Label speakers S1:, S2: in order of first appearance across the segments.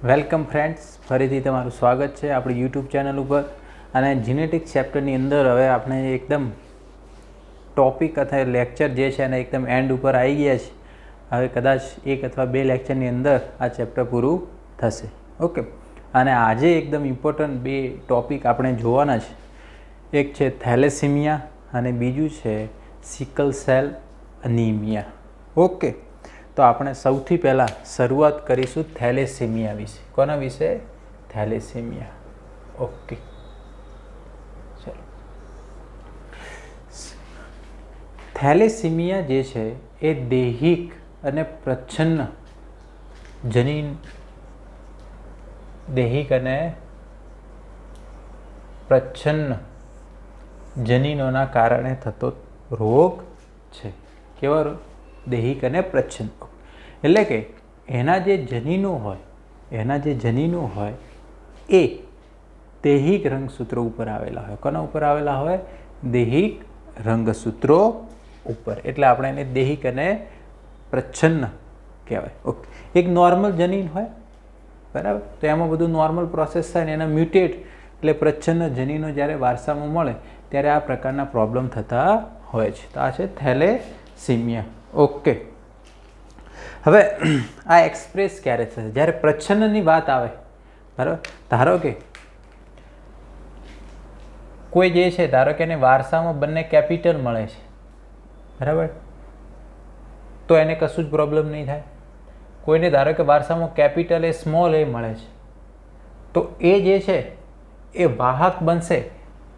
S1: Welcome friends, ફરીથી તમારું સ્વાગત છે આપણી યુટ્યુબ ચેનલ ઉપર. અને જીનેટિક્સ ચેપ્ટરની અંદર હવે આપણે એકદમ ટોપિક અથવા લેક્ચર જે છે એને એકદમ એન્ડ ઉપર આવી ગયા છે. હવે કદાચ 1 અથવા 2 લેક્ચરની અંદર આ ચેપ્ટર પૂરું થશે. ઓકે, અને આજે એકદમ ઇમ્પોર્ટન્ટ 2 ટોપિક આપણે જોવાના છે. એક છે થેલેસીમિયા અને બીજું છે સિકલ સેલ અનીમિયા. ઓકે, તો આપણે સૌથી પહેલાં શરૂઆત કરીશું થેલેસીમિયા વિશે. કોના વિશે? થેલેસીમિયા. ઓકે, ચલો. થેલેસીમિયા જે છે એ દૈહિક અને પ્રચ્છન્ન જનીનોના કારણે થતો રોગ છે. કેવો રોગ? દૈહિક અને પ્રચ્છન્ન. એટલે કે એના જે જનીનો હોય એ દૈહિક રંગસૂત્રો ઉપર આવેલા હોય. કોના ઉપર આવેલા હોય? દૈહિક રંગસૂત્રો ઉપર. એટલે આપણે એને દૈહિક અને પ્રચ્છન્ન કહેવાય. ઓકે, એક નોર્મલ જનીન હોય, બરાબર, તો એમાં બધું નોર્મલ પ્રોસેસ થાય ને એના મ્યુટેટ એટલે પ્રચ્છન્ન જનીનો જ્યારે વારસામાં મળે ત્યારે આ પ્રકારના પ્રોબ્લેમ થતા હોય છે. તો આ છે થેલેસીમિયા. ઓકે, હવે આ એક્સપ્રેસ ક્યારે થશે? જ્યારે પ્રચ્છન્નની વાત આવે, બરાબર. ધારો કે કોઈ જે છે, ધારો કે એને વારસામાં બંને કેપિટલ મળે છે, બરાબર, તો એને કશું જ પ્રોબ્લેમ નહીં થાય. કોઈને ધારો કે વારસામાં કેપિટલ એ સ્મોલ એ મળે છે, તો એ જે છે એ વાહક બનશે,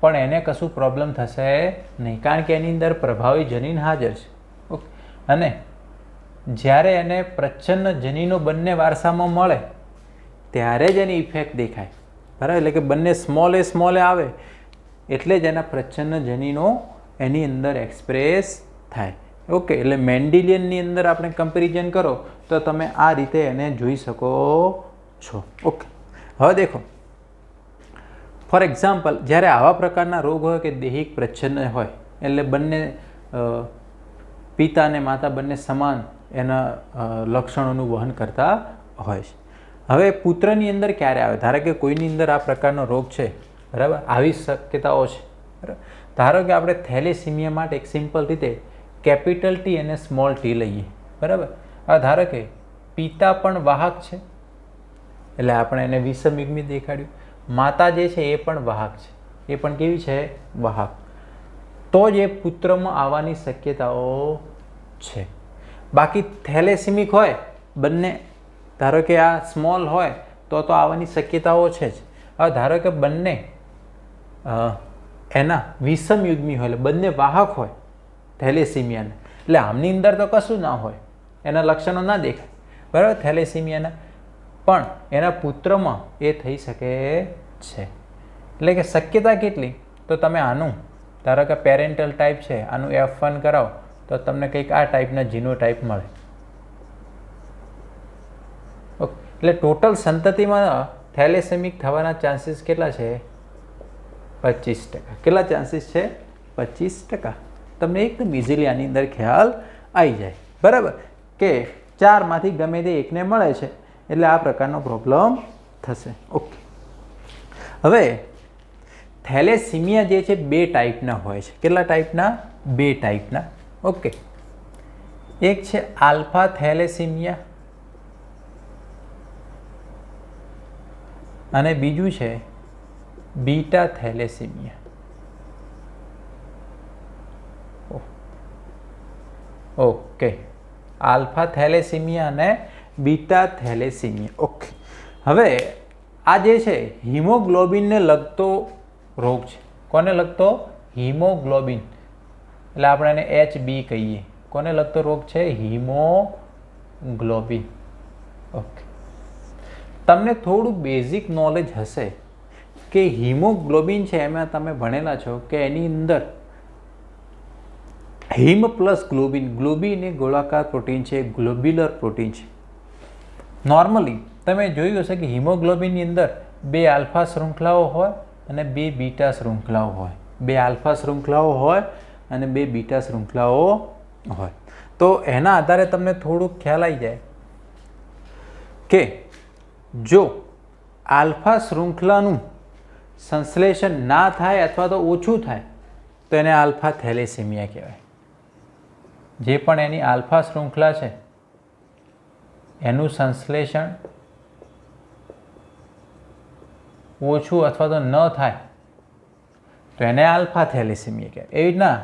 S1: પણ એને કશું પ્રોબ્લેમ થશે નહીં, કારણ કે એની અંદર પ્રભાવી જનીન હાજર છે. ઓકે, અને જ્યારે એને પ્રચ્છન્ન જનીનો બંને વારસામાં મળે ત્યારે જ એની ઇફેક્ટ દેખાય, બરાબર. એટલે કે બંને સ્મોલ એ આવે એટલે જ એના પ્રચ્છન્ન જનીનો એની અંદર એક્સપ્રેસ થાય. ઓકે, એટલે મેન્ડિલિયનની અંદર આપણે કમ્પેરિઝન કરો તો તમે આ રીતે એને જોઈ શકો છો. ઓકે, હવે દેખો, ફોર એક્ઝામ્પલ, જ્યારે આવા પ્રકારના રોગ હોય કે દૈહિક પ્રચ્છન્ન હોય, એટલે બંને પિતા અને માતા બંને સમાન એના લક્ષણોનું વહન કરતા હોય છે. હવે પુત્રની અંદર ક્યારે આવે? ધારો કે કોઈની અંદર આ પ્રકારનો રોગ છે, બરાબર, આવી શક્યતાઓ છે, બરાબર. ધારો કે આપણે થેલેસીમિયા માટે એક સિમ્પલ રીતે કેપિટલ ટી અને સ્મોલ ટી લઈએ, બરાબર. હવે ધારો કે પિતા પણ વાહક છે, એટલે આપણે એને વિષમયુગ્મી દેખાડ્યું. માતા જે છે એ પણ વાહક છે, એ પણ કેવી છે? વાહક. તો જ એ પુત્રમાં આવવાની શક્યતાઓ છે. બાકી થેલેસીમિક હોય બંને, ધારો કે આ સ્મોલ હોય તો આવવાની શક્યતાઓ છે જ. હવે ધારો કે બંને એના વિષમયુગ્મી હોય, એટલે બંને વાહક હોય થેલેસીમિયાના, એટલે આમની અંદર તો કશું ના હોય, એના લક્ષણો ના દેખાય, બરાબર, થેલેસીમિયાના, પણ એના પુત્રમાં એ થઈ શકે છે. એટલે કે શક્યતા કેટલી? તો તમે આનું ધારો કે પેરેન્ટલ ટાઈપ છે, આનું F1 કરાવો તો તમને કંઈક આ ટાઈપના જીનોટાઈપ મળે. ઓકે, એટલે ટોટલ સંતતિમાં થેલેસેમિક થવાના ચાન્સીસ કેટલા છે? 25%. કેટલા ચાન્સીસ છે? 25%. તમને એકદમ ઇઝીલી આની અંદર ખ્યાલ આવી જાય, બરાબર, કે 4માંથી ગમે તે એકને મળે છે એટલે આ પ્રકારનો પ્રોબ્લેમ થશે. ઓકે, હવે થેલેસીમિયા જે છે 2 ટાઈપના હોય છે. કેટલા ટાઈપના? 2 ટાઈપના. ઓકે, એક છે આલ્ફા થેલેસીમિયા અને બીજું છે beta thalassaemia. Okay, alpha thalassaemia અને બીટા થેલેસીમિયા. ઓકે, હવે આ જે છે હિમોગ્લોબિનને લગતો રોગ છે. કોને લગતો? હિમોગ્લોબિન, એટલે આપણે એને HB કહીએ. કોને લગતો રોગ છે? હિમોગ્લોબિન. ઓકે, તમને થોડું બેઝિક નોલેજ હશે કે હિમોગ્લોબિન છે, એમાં તમે ભણેલા છો કે એની અંદર હિમ પ્લસ ગ્લોબિન, ગ્લોબિન એ ગોળાકાર પ્રોટીન છે, ગ્લોબ્યુલર પ્રોટીન છે. નોર્મલી તમે જોયું હશે કે હિમોગ્લોબિનની અંદર 2 આલ્ફા શૃંખલાઓ હોય અને 2 બીટા શૃંખલાઓ હોય. 2 આલ્ફા શૃંખલાઓ હોય અને 2 બીટા શૃંખલાઓ હોય. તો એના આધારે તમને થોડુંક ખ્યાલ આવી જાય કે જો આલ્ફા શૃંખલાનું સંશ્લેષણ ના થાય અથવા તો ઓછું થાય તો એને આલ્ફા થેલેસેમિયા કહેવાય. જે પણ એની આલ્ફા શૃંખલા છે એનું સંશ્લેષણ ઓછું અથવા તો ન થાય તો એને આલ્ફા થેલેસેમિયા કહેવાય. એવી રીતના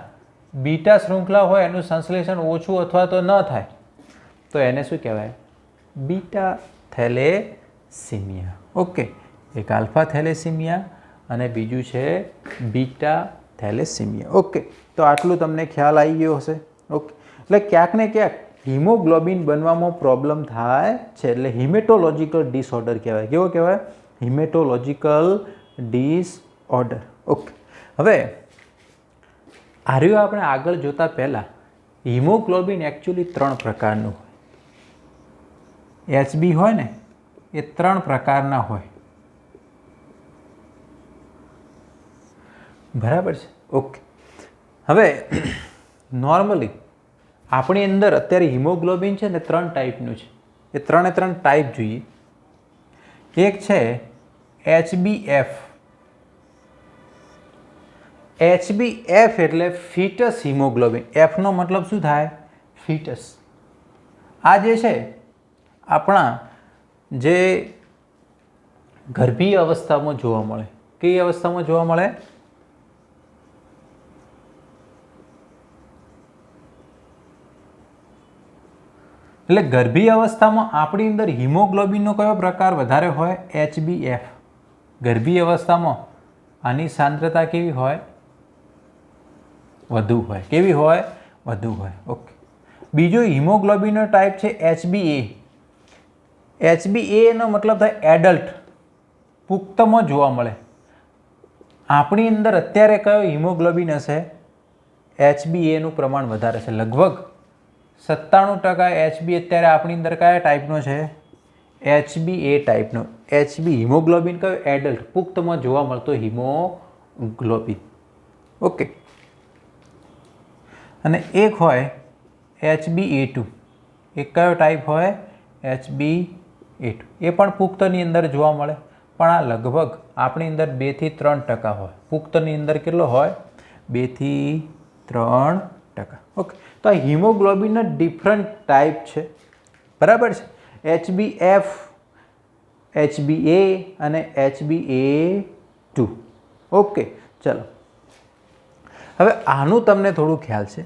S1: બીટા શૃંખલા હોય એનું સંશ્લેષણ ઓછું અથવા તો ન થાય તો એને શું કહેવાય? Beta thalassaemia. ઓકે, એક આલ્ફા થેલેસીમિયા અને બીજું છે બીટા થેલેસીમિયા. ઓકે, તો આટલું તમને ખ્યાલ આવી ગયો હશે. ઓકે, એટલે ક્યાંક ને ક્યાંક હિમોગ્લોબિન બનવામાં પ્રોબ્લેમ થાય છે એટલે હિમેટોલોજીકલ ડિસઓર્ડર કહેવાય. કેવો કહેવાય? હિમેટોલોજીકલ ડિસઓર્ડર. ઓકે, હવે આર્યો આપણે આગળ જોતા પહેલાં હિમોગ્લોબિન એકચ્યુઅલી 3 પ્રકારનું હોય. HB હોય ને એ 3 પ્રકારના હોય. બરાબર છે? ઓકે, હવે નોર્મલી આપણી અંદર અત્યારે હિમોગ્લોબિન છે ને 3 ટાઈપનું છે. એ 3 ટાઈપ જોઈએ. એક છે HbF. HbF એટલે ફીટસ હિમોગ્લોબિન. એફનો મતલબ શું થાય? ફીટસ. આ જે છે આપણા જે ગર્ભીય અવસ્થામાં જોવા મળે. કઈ અવસ્થામાં જોવા મળે? એટલે ગર્ભીય અવસ્થામાં આપણી અંદર હિમોગ્લોબિનનો કયો પ્રકાર વધારે હોય? HbF. ગર્ભીય અવસ્થામાં આની સાંદ્રતા કેવી હોય? વધુ હોય. કેવી હોય? વધુ હોય. ઓકે, બીજો હિમોગ્લોબિનનો ટાઈપ છે HbA. HbA નો મતલબ થાય એડલ્ટ, પુખ્તમાં જોવા મળે. આપણી અંદર અત્યારે કયો હિમોગ્લોબિન હશે? HbA નું પ્રમાણ વધારે છે. લગભગ 97% HB અત્યારે આપણી અંદર કયા ટાઈપનો છે? HbA ટાઈપનો. HB હિમોગ્લોબિન કયો? એડલ્ટ, પુખ્તમાં જોવા મળતો હિમોગ્લોબિન. ઓકે, અને એક હોય HbA2. એક કયો ટાઈપ હોય? HbA2. એ પણ પુખ્તની અંદર જોવા મળે, પણ આ લગભગ આપણી અંદર 2 થી 3% હોય. પુખ્તની અંદર કેટલો હોય? 2 થી 3%. ઓકે, તો આ હિમોગ્લોબિનના ડિફરન્ટ ટાઈપ છે. બરાબર છે? HbF, HbA અને HbA2. ઓકે, ચલો હવે આનું તમને થોડું ખ્યાલ છે.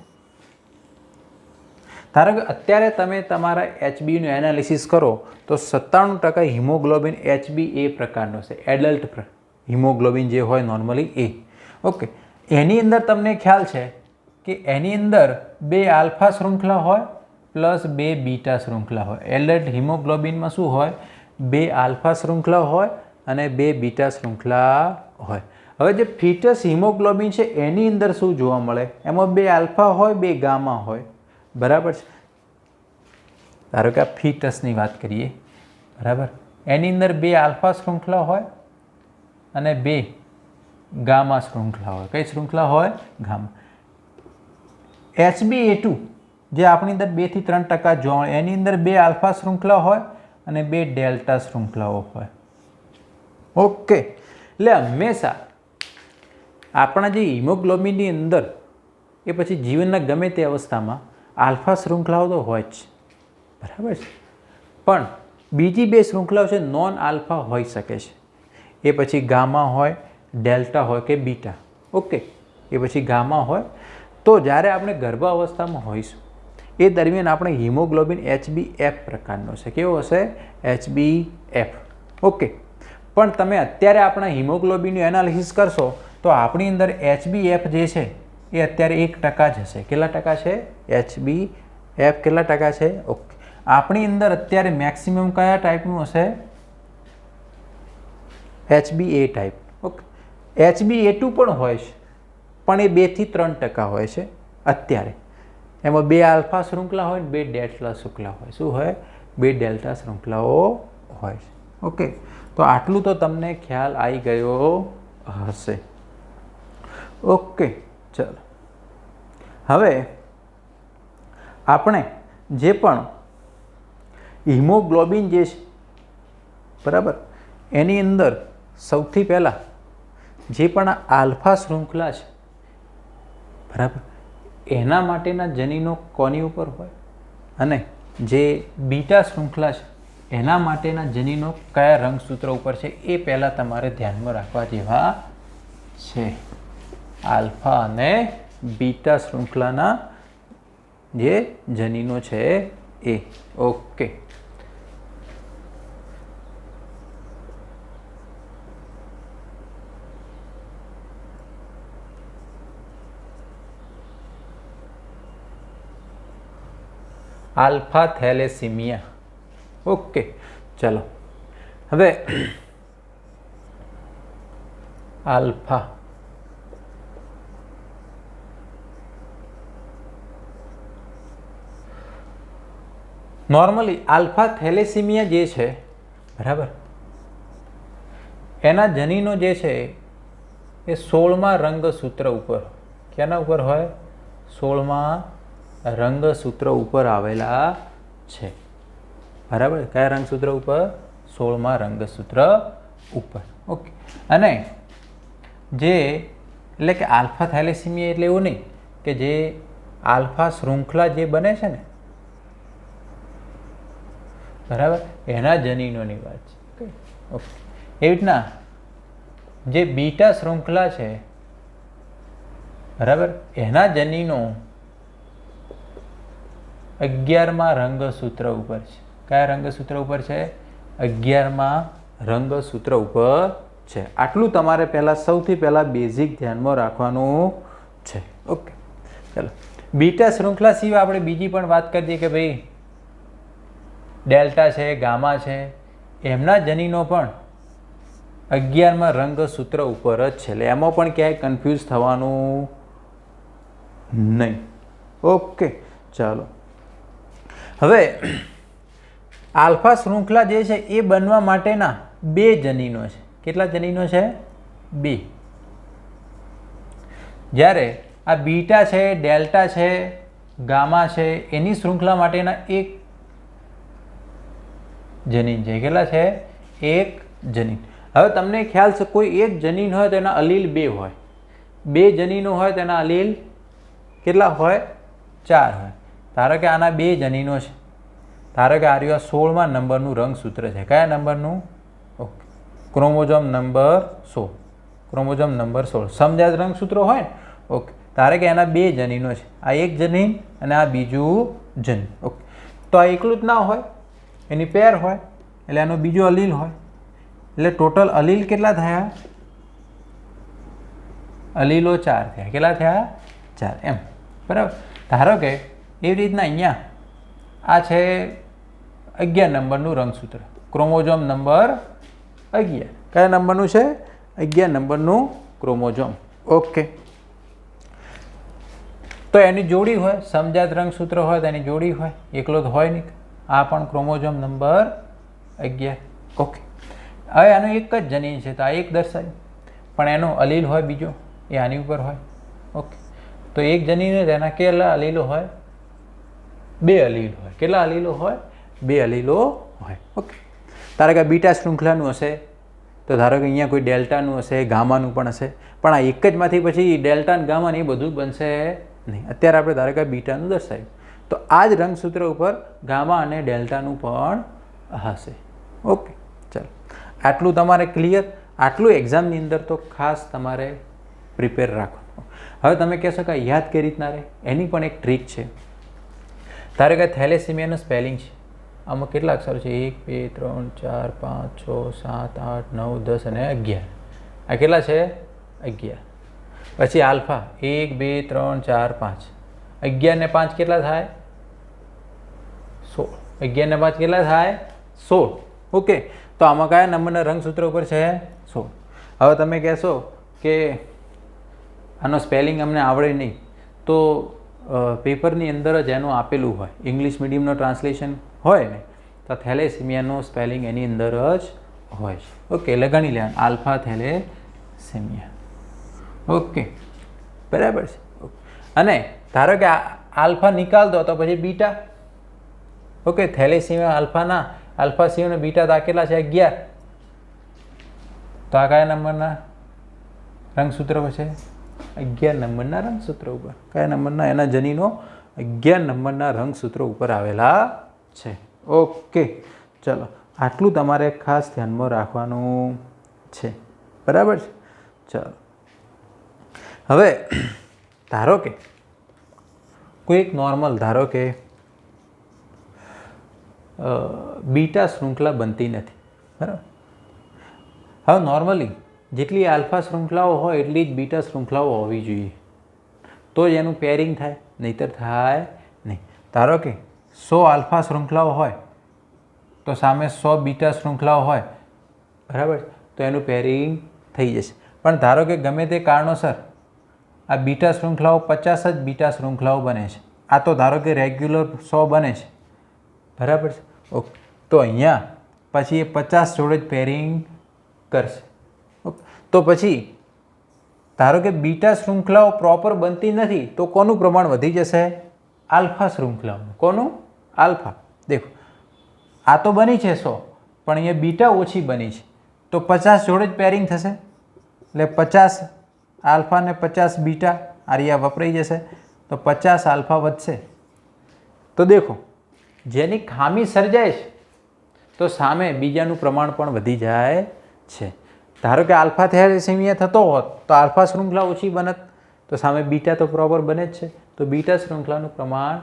S1: ધારો કે અત્યારે તમે તમારા Hbનું એનાલિસિસ કરો તો 97% હિમોગ્લોબિન HbA પ્રકારનો છે. એડલ્ટ હિમોગ્લોબિન જે હોય નોર્મલી એ. ઓકે, એની અંદર તમને ખ્યાલ છે કે એની અંદર 2 આલ્ફા શૃંખલા હોય પ્લસ 2 બીટા શૃંખલા હોય. એડલ્ટ હિમોગ્લોબિનમાં શું હોય? 2 આલ્ફા શૃંખલા હોય અને 2 બીટા શૃંખલા હોય. હવે જે ફીટસ હિમોગ્લોબિન છે એની અંદર શું જોવા મળે? એમાં 2 આલ્ફા હોય, 2 ગામા હોય. બરાબર છે? ધારો કે આ ફીટસની વાત કરીએ. બરાબર? એની અંદર 2 આલ્ફા શૃંખલા હોય અને 2 ગામા શૃંખલા હોય. કઈ શૃંખલા હોય? ગામા. HbA2 જે આપણી અંદર 2 થી 3% જોવા મળે એની અંદર 2 આલ્ફા શૃંખલા હોય અને 2 ડેલ્ટા શૃંખલાઓ હોય. ઓકે, એટલે હંમેશા આપણા જે હિમોગ્લોબિનની અંદર એ પછી જીવનના ગમે તે અવસ્થામાં આલ્ફા શૃંખલાઓ તો હોય જ. બરાબર છે? પણ બીજી 2 શૃંખલાઓ છે નોન આલ્ફા હોઈ શકે છે. એ પછી ગામા હોય, ડેલ્ટા હોય કે બીટા. ઓકે, એ પછી ગામા હોય. તો જ્યારે આપણે ગર્ભાવસ્થામાં હોઈશું એ દરમિયાન આપણે હિમોગ્લોબિન HbF પ્રકારનો છે. કેવો હશે? HbF. ઓકે, પણ તમે અત્યારે આપણા હિમોગ્લોબિનનું એનાલિસિસ કરશો તો આપણી અંદર HbF જે છે એ અત્યારે 1% જ હશે. કેટલા ટકા છે? HbF કેટલા ટકા છે? ઓકે, આપણી અંદર અત્યારે મેક્સિમમ કયા ટાઈપનું હશે? HbA type. ઓકે, HbA2 પણ હોય છે પણ એ 2 થી 3% હોય છે અત્યારે. એમાં 2 આલ્ફા શૃંખલા હોય ને 2 ડેલ્ટા શૃંખલા હોય. શું હોય? 2 ડેલ્ટા શૃંખલાઓ હોય છે. ઓકે, તો આટલું તો તમને ખ્યાલ આવી ગયો હશે. ઓકે, ચલો હવે આપણે જે પણ હિમોગ્લોબિન જે છે બરાબર. એની અંદર સૌથી પહેલાં જે પણ આ આલ્ફા શૃંખલા છે, બરાબર, એના માટેના જનીનો કોની ઉપર હોય અને જે બીટા શૃંખલા છે એના માટેના જનીનો કયા રંગસૂત્ર ઉપર છે એ પહેલાં તમારે ધ્યાનમાં રાખવા જેવા છે. આલ્ફા અને બીટા શૃંખલાના જે જનીનો છે એ. ઓકે. Alpha thalassaemia. ઓકે, ચલો હવે આલ્ફા નોર્મલી આલ્ફા થેલેસીમિયા જે છે, બરાબર, એના જનીનો જે છે એ 16મા રંગસૂત્ર ઉપર, કેના ઉપર હોય? 16મા રંગસૂત્ર ઉપર આવેલા છે, બરાબર. કયા રંગસૂત્ર ઉપર? 16મા રંગસૂત્ર ઉપર. ઓકે. અને જે એટલે કે આલ્ફા થેલેસીમિયા એટલે એવું નહીં કે જે આલ્ફા શૃંખલા જે બને છે ને, બરાબર, એના જનીનોની વાત છે. ઓકે. એવી રીતના જે બીટા શૃંખલા છે, બરાબર, એના જનીનો 11મા રંગસૂત્ર ઉપર છે. કયા રંગસૂત્ર ઉપર છે? 11મા રંગસૂત્ર ઉપર છે. આટલું તમારે પહેલાં સૌથી પહેલાં બેઝિક ધ્યાનમાં રાખવાનું છે. ઓકે, ચાલો. બીટા શૃંખલા સિવાય આપણે બીજી પણ વાત કરી દઈએ કે ભાઈ ડેલ્ટા છે, ગામા છે, એમના જનીનો પણ 11મા રંગસૂત્ર ઉપર જ છે. એટલે એમાં પણ ક્યાંય કન્ફ્યુઝ થવાનું નહીં. ઓકે, ચાલો. હવે આલ્ફા શૃંખલા જે છે એ બનવા માટેના 2 જનીનો છે. કેટલા જનીનો છે? 2. જ્યારે આ બીટા છે, ડેલ્ટા છે, ગામા છે, એની શૃંખલા માટેના 1 જનીન છે. કેટલા છે? 1 જનીન. હવે તમને ખ્યાલ છે કોઈ એક જનીન હોય તો એના અલીલ 2 હોય, 2 જનીનો હોય તો એના અલીલ કેટલા હોય? 4 હોય. ધારો કે આના 2 જનીનો છે. ધારો કે આ રહ્યું 16મા નંબરનું રંગસૂત્ર છે. કયા નંબરનું? Okay, chromosome number 16. Chromosome number 16 સમજાત રંગસૂત્રો હોય ને. ઓકે. ધારો કે એના 2 જનીનો છે. આ એક જનીન અને આ બીજું જનીન. ઓકે. તો આ એકલું જ ના હોય, એની પેર હોય, એટલે એનો બીજો અલીલ હોય. એટલે ટોટલ અલીલ કેટલા થયા? અલીલો 4 થયા. કેટલા થયા? 4. એમ, બરાબર. ધારો કે એવી રીતના અહીંયા આ છે 11 નંબરનું રંગસૂત્ર, ક્રોમોઝોમ નંબર 11. કયા નંબરનું છે? 11 નંબરનું ક્રોમોઝોમ. ઓકે. તો એની જોડી હોય, સમજાત રંગસૂત્ર હોય તો એની જોડી હોય, એકલો તો હોય નહીં. આ પણ ક્રોમોઝોમ નંબર 11. ઓકે. હવે આનું એક જ જનીન છે તો આ એક દર્શાવ્યું, પણ એનો અલીલ હોય બીજો, એ આની ઉપર હોય. ઓકે. તો એક જનીન એના કેટલા અલીલો હોય? 2 અલીલ હોય. કેટલા અલીલો હોય? 2 અલીલો હોય. ઓકે. ધારો કે બીટા શૃંખલાનું હશે તો ધારો કે અહીંયા કોઈ ડેલ્ટાનું હશે, ગામાનું પણ હશે, પણ આ એક જ માંથી પછી ડેલ્ટા અને ગામા એ બધું બનશે નહીં. અત્યારે આપણે ધારો કે બીટાનું દર્શાવ્યું તો આ જ રંગસૂત્ર ઉપર ગામા અને ડેલ્ટાનું પણ હશે. ઓકે, ચાલો. આટલું તમારે ક્લિયર. આટલું એક્ઝામની અંદર તો ખાસ તમારે પ્રિપેર રાખવાનું. હવે તમે કહેશો કે યાદ કઈ રીતના રહે, એની પણ એક ટ્રીક છે. ધારો કે થેલેસીમિયાનું સ્પેલિંગ છે, આમાં કેટલા અક્ષરો છે? 1 2 3 4 5 6 7 8 9 10 અને 11. આ કેટલા છે? 11. પછી આલ્ફા 1 2 3 4 5. 11 ને 5 કેટલા થાય? 16. 11 ને 5 કેટલા થાય? 16. ઓકે. તો આમાં કયા નંબરના રંગસૂત્ર ઉપર છે? 16. હવે તમે કહેશો કે આનો સ્પેલિંગ અમને આવડે નહીં, તો પેપરની અંદર જ એનું આપેલું હોય, ઇંગ્લિશ મીડિયમનો ટ્રાન્સલેશન હોય ને, તો થેલેસીમિયાનું સ્પેલિંગ એની અંદર જ હોય છે. ઓકે, એટલે ગણી લેવાનું આલ્ફા થેલેસીમિયા. ઓકે, બરાબર છે. અને ધારો કે આલ્ફા નિકાલ દો તો પછી બીટા. ઓકે, થેલેસીમિયા આલ્ફા સિવાય બીટા તો આ કેટલા છે? 11. તો આ કયા નંબરના રંગસૂત્ર પર છે? 11 નંબરના રંગસૂત્ર ઉપર. કયા નંબરના? એના જનીનો 11 નંબરના રંગસૂત્રો ઉપર આવેલા છે. ઓકે, ચલો આટલું તમારે ખાસ ધ્યાનમાં રાખવાનું છે. બરાબર છે? ચલો હવે ધારો કે કોઈ એક નોર્મલ, ધારો કે બીટા શૃંખલા બનતી નથી. બરાબર? હવે નોર્મલી જેટલી આલ્ફા શૃંખલાઓ હોય એટલી જ બીટા શૃંખલાઓ હોવી જોઈએ, તો જ એનું પેરિંગ થાય, નહીતર થાય નહીં. ધારો કે 100 આલ્ફા શૃંખલાઓ હોય તો સામે 100 બીટા શૃંખલાઓ હોય, બરાબર, તો એનું પેરિંગ થઈ જશે. પણ ધારો કે ગમે તે કારણોસર આ બીટા શૃંખલાઓ 50 જ બીટા શૃંખલાઓ બને છે, આ તો ધારો કે રેગ્યુલર 100 બને છે, બરાબર છે? ઓકે, તો અહીંયા પછી એ 50 જોડે જ પેરિંગ કરશે. ઓકે, તો પછી ધારો કે બીટા શૃંખલાઓ પ્રોપર બનતી નથી, તો કોનું પ્રમાણ વધી જશે? આલ્ફા શૃંખલાઓનું. કોનું? આલ્ફા. દેખો, આ તો બની છે 100, પણ અહીંયા બીટા ઓછી બની છે, તો 50 જોડે જ પેરિંગ થશે. એટલે 50 આલ્ફા ને 50 બીટા આ વપરાઈ જશે, તો 50 આલ્ફા વધશે. તો દેખો, જેની ખામી સર્જાય છે તો સામે બીજાનું પ્રમાણ પણ વધી જાય છે. ધારો કે આલ્ફા થેલેસેમિયા થતો હોત તો આલ્ફા શૃંખલા ઓછી બનત, તો સામે બીટા તો પ્રોપર બને જ છે, તો બીટા શૃંખલાનું પ્રમાણ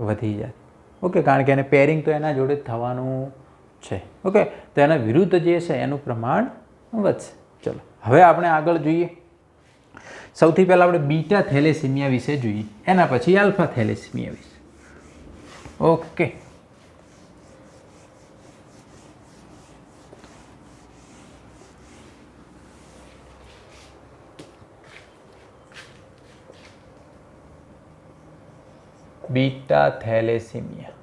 S1: વધી જાય. ઓકે, કારણ કે એને પેરિંગ તો એના જોડે જ થવાનું છે. ઓકે, તો એના વિરુદ્ધ જે છે એનું પ્રમાણ વધશે. ચલો હવે આપણે આગળ જોઈએ. સૌથી પહેલાં આપણે બીટા થેલેસેમિયા વિશે જોઈએ, એના પછી આલ્ફા થેલેસેમિયા વિશે. Okay, beta thalassaemia.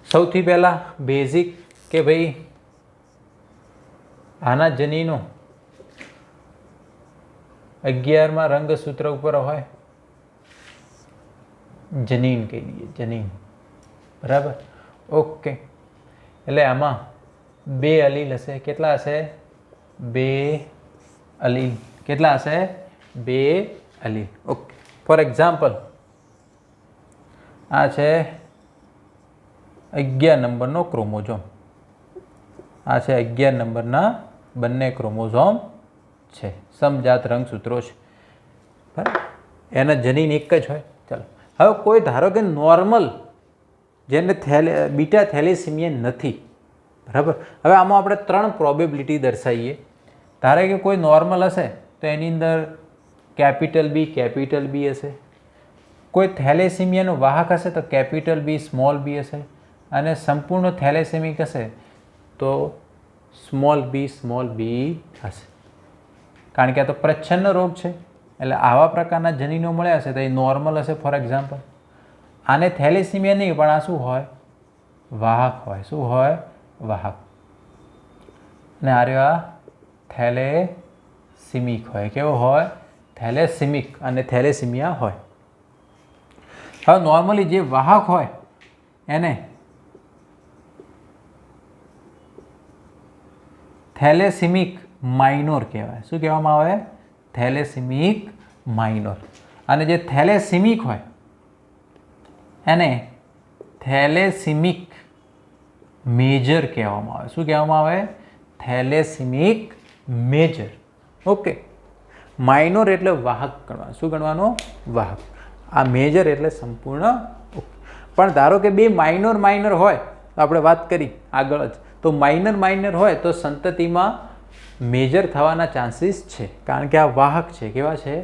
S1: સૌથી પહેલા બેઝિક કે ભાઈ આના જનીનો 11માં રંગસૂત્ર ઉપર હોય, જનીન કહી દઈએ, જનીન. બરાબર? ઓકે, એટલે આમાં 2 અલીલ હશે. કેટલા હશે? 2 અલીલ. કેટલા હશે? 2 અલીલ. ઓકે, ફોર એક્ઝામ્પલ આ છે 11 નંબરનો ક્રોમોઝોમ, આ છે 11 નંબરના બંને ક્રોમોઝોમ છે, સમજાત રંગસૂત્રો છે. બરાબર? એના જનીન એક જ હોય. ચાલો હવે કોઈ ધારો કે નોર્મલ જેને બીટા થેલેસેમિયા નથી, બરાબર, હવે આમાં આપણે 3 પ્રોબેબિલિટી દર્શાવીએ. ધારો કે કોઈ નોર્મલ હશે તો એની અંદર કેપિટલ બી હશે. કોઈ થેલેસેમિયાનો વાહક હશે તો કેપિટલ બી સ્મોલ બી હશે, અને સંપૂર્ણ થેલેસેમિક હશે તો સ્મોલ બી હશે. કારણ કે આ તો પ્રચ્છન્ન રોગ છે, એટલે આવા પ્રકારના જનીનો મળ્યા હશે તો એ નોર્મલ હશે. ફોર એક્ઝામ્પલ આને થેલેસેમિયા નહીં, પણ આ શું હોય? વાહક હોય. શું હોય? વાહક. અને આ રહ્યો થેલેસીમિક હોય. કેવો હોય? થેલેસીમિક અને થેલેસેમિયા હોય. હવે નોર્મલી જે વાહક હોય એને થેલેસીમિક માઇનોર કહેવાય. શું કહેવામાં આવે? થેલેસીમિક માઇનોર. અને જે થેલેસીમિક હોય એને થેલેસીમિક મેજર કહેવામાં આવે. શું કહેવામાં આવે? થેલેસીમિક મેજર. ઓકે, માઇનોર એટલે વાહક ગણવાનું. શું ગણવાનું? વાહક. આ મેજર એટલે સંપૂર્ણ. પણ ધારો કે 2 માઇનોર હોય તો આપણે વાત કરી આગળ જ, તો માઇનર હોય તો સંતતિમાં મેજર થવાના ચાન્સીસ છે, કારણ કે આ વાહક છે. કેવા છે?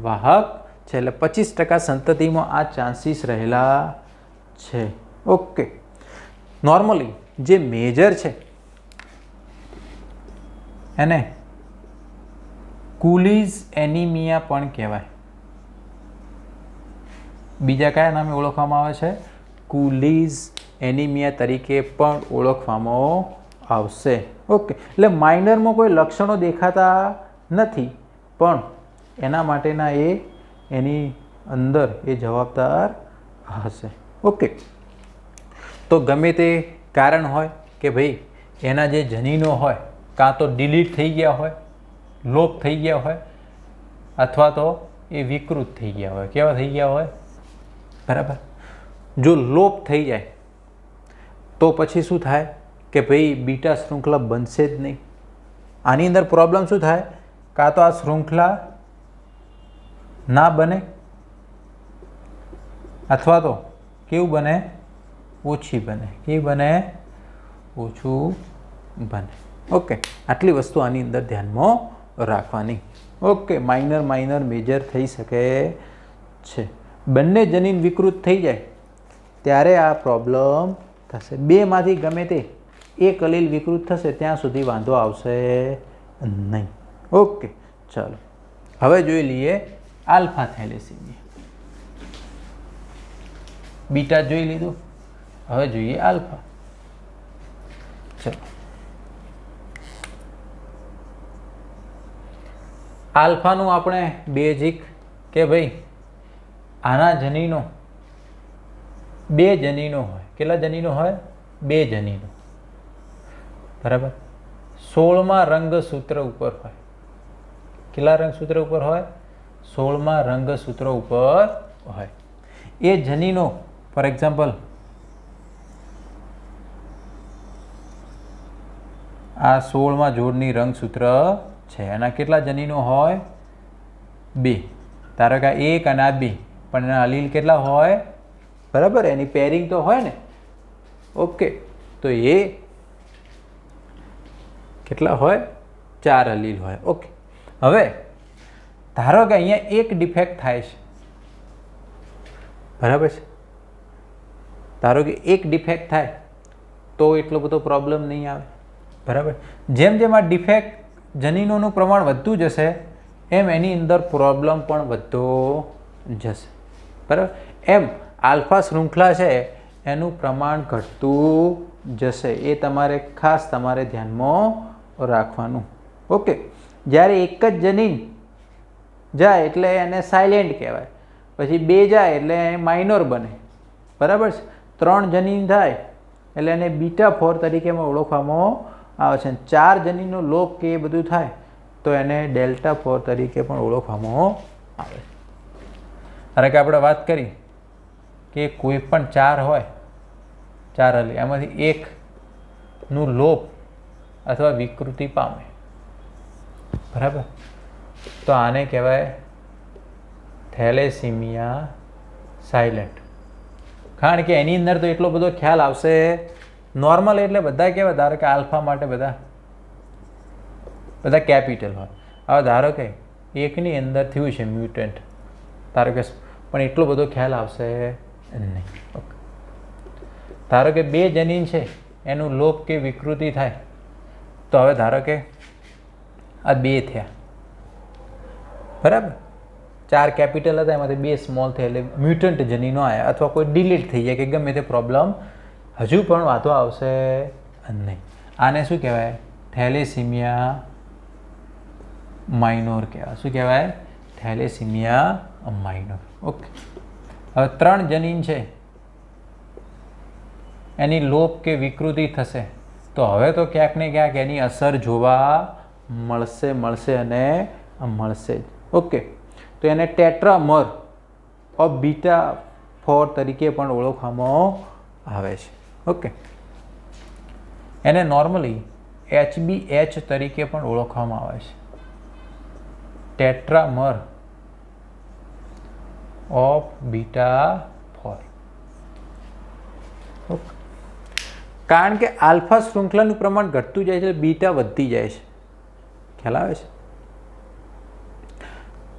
S1: વાહક છે. એટલે 25% સંતતિમાં આ ચાન્સીસ રહેલા છે. ઓકે, નોર્મલી જે મેજર છે એને કુલીઝ એનિમિયા પણ કહેવાય. બીજા કયા નામે ઓળખવામાં આવે છે? કુલીઝ એનિમિયા તરીકે પણ ઓળખવામાં આવશે. ઓકે, એટલે માઇનરમાં કોઈ લક્ષણો દેખાતા નથી, પણ એના માટેના એની અંદર એ જવાબદાર હશે. ઓકે, તો ગમે તે કારણ હોય કે ભાઈ એના જે જનીનો હોય કાં તો ડિલીટ થઈ ગયા હોય, લોપ થઈ ગયા હોય, અથવા તો એ વિકૃત થઈ ગયા હોય. કેવા થઈ ગયા હોય? બરાબર. જો લોપ થઈ જાય તો પછી શું થાય કે ભાઈ બીટા શૃંખલા બનશે જ નહીં. આની અંદર પ્રોબ્લેમ શું થાય? કાં તો આ શૃંખલા ના બને અથવા તો કેવું બને? ઓછી બને. કેવી બને? ઓછું બને. ઓકે, આટલી વસ્તુ આની અંદર ધ્યાનમાં રાખવાની. ઓકે, માઇનર મેજર થઈ શકે છે. બંને જનીન વિકૃત થઈ જાય ત્યારે આ પ્રોબ્લેમ થશે. બેમાંથી ગમે તે એક અલીલ વિકૃત થશે ત્યાં સુધી વાંધો આવશે નહીં. ઓકે, ચાલો હવે જોઈ લઈએ આલ્ફા થેલેસીમિયા. બીટા જોઈ લીધું, હવે જોઈએ આલ્ફા. ચલો, આલ્ફાનું આપણે બેઝિક કે ભાઈ આના જનીનો બે જનીનો હોય. કેટલા જનીનો હોય? બે જનીનો. બરાબર. 16મા રંગસૂત્ર ઉપર હોય. કેટલા રંગસૂત્ર ઉપર હોય? 16મા રંગસૂત્ર ઉપર હોય. એ જનીનો ફોર એક્ઝામ્પલ આ 16મા જોડની રંગસૂત્ર છે. એના કેટલા જનીનો હોય? 2. ધારો કે 1 અને આ 2, પણ એના અલીલ કેટલા હોય? બરાબર, એની પેરિંગ તો હોય ને. ઓકે, તો એ કેટલા હોય? 4 અલીલ હોય. ઓકે, હવે ધારો કે અહીંયા એક ડિફેક્ટ થાય છે. બરાબર છે. ધારો કે એક ડિફેક્ટ થાય તો એટલો બધો પ્રોબ્લેમ નહીં આવે. બરાબર. જેમ જેમ આ ડિફેક્ટ જનીનોનું પ્રમાણ વધતું જશે એમ એની અંદર પ્રોબ્લેમ પણ વધતો જશે. બરાબર. એમ આલ્ફા શૃંખલા છે એનું પ્રમાણ ઘટતું જશે. એ તમારે ખાસ તમારે ધ્યાનમાં રાખવાનું. ઓકે, જ્યારે એક જ જનીન જાય એટલે એને સાયલેન્ટ કહેવાય, પછી 2 જાય એટલે માઇનોર બને. બરાબર છે. 3 જનીન થાય એટલે એને બીટા 4 તરીકેમાં ઓળખવામાં આવે છે. 4 જનીનનો લોપ કે એ બધું થાય તો એને ડેલ્ટા 4 તરીકે પણ ઓળખવામાં આવે છે. કારણ કે આપણે વાત કરી કે કોઈ પણ 4 હોય, 4 અલી, એમાંથી એકનું લોપ અથવા વિકૃતિ પામે. બરાબર. તો આને કહેવાય થેલેસીમિયા સાયલેન્ટ. કારણ કે એની અંદર તો એટલો બધો ખ્યાલ આવશે. નોર્મલ એટલે બધા કેવા? ધારો કે આલ્ફા માટે બધા કેપિટલ હોય. હવે ધારો કે એકની અંદર થયું છે મ્યુટન્ટ, ધારો કે, પણ એટલો બધો ખ્યાલ આવશે નહીં. ઓકે, ધારો કે 2 જનીન છે એનું લોપ કે વિકૃતિ થાય તો હવે ધારો કે આ 2 થયા. બરાબર. 4 કેપિટલ હતા એમાંથી 2 સ્મોલ થયા એટલે મ્યુટન્ટ જનીનો આવ્યા, અથવા કોઈ ડિલીટ થઈ જાય કે ગમે તે પ્રોબ્લેમ, હજુ પણ વાંધો આવશે નહીં. આને શું કહેવાય? થેલેસીમિયા માઇનોર કહેવાય. શું કહેવાય? Thalassaemia minor. ઓકે, હવે 3 જનીન છે એની લોપ કે વિકૃતિ થશે તો હવે તો ક્યાંક ને ક્યાંક એની અસર જોવા મળશે અને મળશે જ. ઓકે, તો એને ટેટ્રામર ઓફ બીટા 4 તરીકે પણ ઓળખવામાં આવે છે. ઓકે, એને નોર્મલી HBH તરીકે પણ ઓળખવામાં આવે છે. ટેટ્રામર ઓફ બીટા 4. ઓકે, કારણ કે આલ્ફા શૃંખલાનું પ્રમાણ ઘટતું જાય છે, બીટા વધતી જાય છે. ખ્યાલ આવે છે?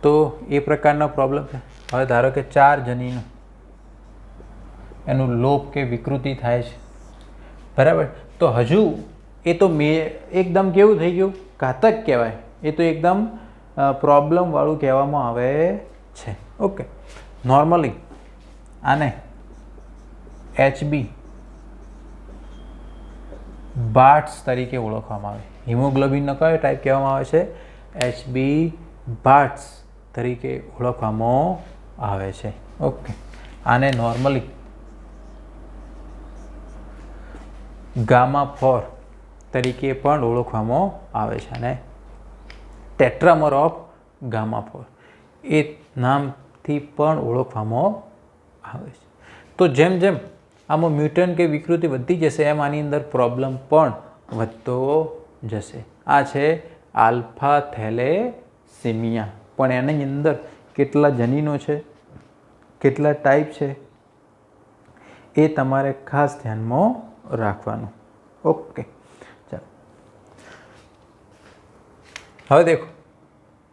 S1: તો એ પ્રકારનો પ્રોબ્લેમ છે. હવે ધારો કે 4 જનીનો એનું લોપ કે વિકૃતિ થાય છે. બરાબર. તો હજુ એ તો એકદમ કેવું થઈ ગયું? ઘાતક કહેવાય. એ તો એકદમ પ્રોબ્લેમવાળું કહેવામાં આવે છે. ઓકે, નોર્મલી આને HB બાર્ટ્સ તરીકે ઓળખવામાં આવે. હિમોગ્લોબિનનો કયો ટાઈપ કહેવામાં આવે છે? HB બાર્ટ્સ તરીકે ઓળખવામાં આવે છે. ઓકે, આને નોર્મલી ગામા 4 તરીકે પણ ઓળખવામાં આવે છે અને ટેટ્રામર ઓફ ગામા 4 એ નામથી પણ ઓળખવામાં આવે છે. તો જેમ જેમ આમાં મ્યુટન્ટ કે વિકૃતિ વધતી જશે એમ આની અંદર પ્રોબ્લેમ પણ વધતો જશે. આ છે આલ્ફા થેલેસીમિયા. પણ એની અંદર કેટલા જનીનો છે, કેટલા ટાઈપ છે, એ તમારે ખાસ ધ્યાનમાં રાખવાનું. ઓકે, ચાલો હવે દેખો,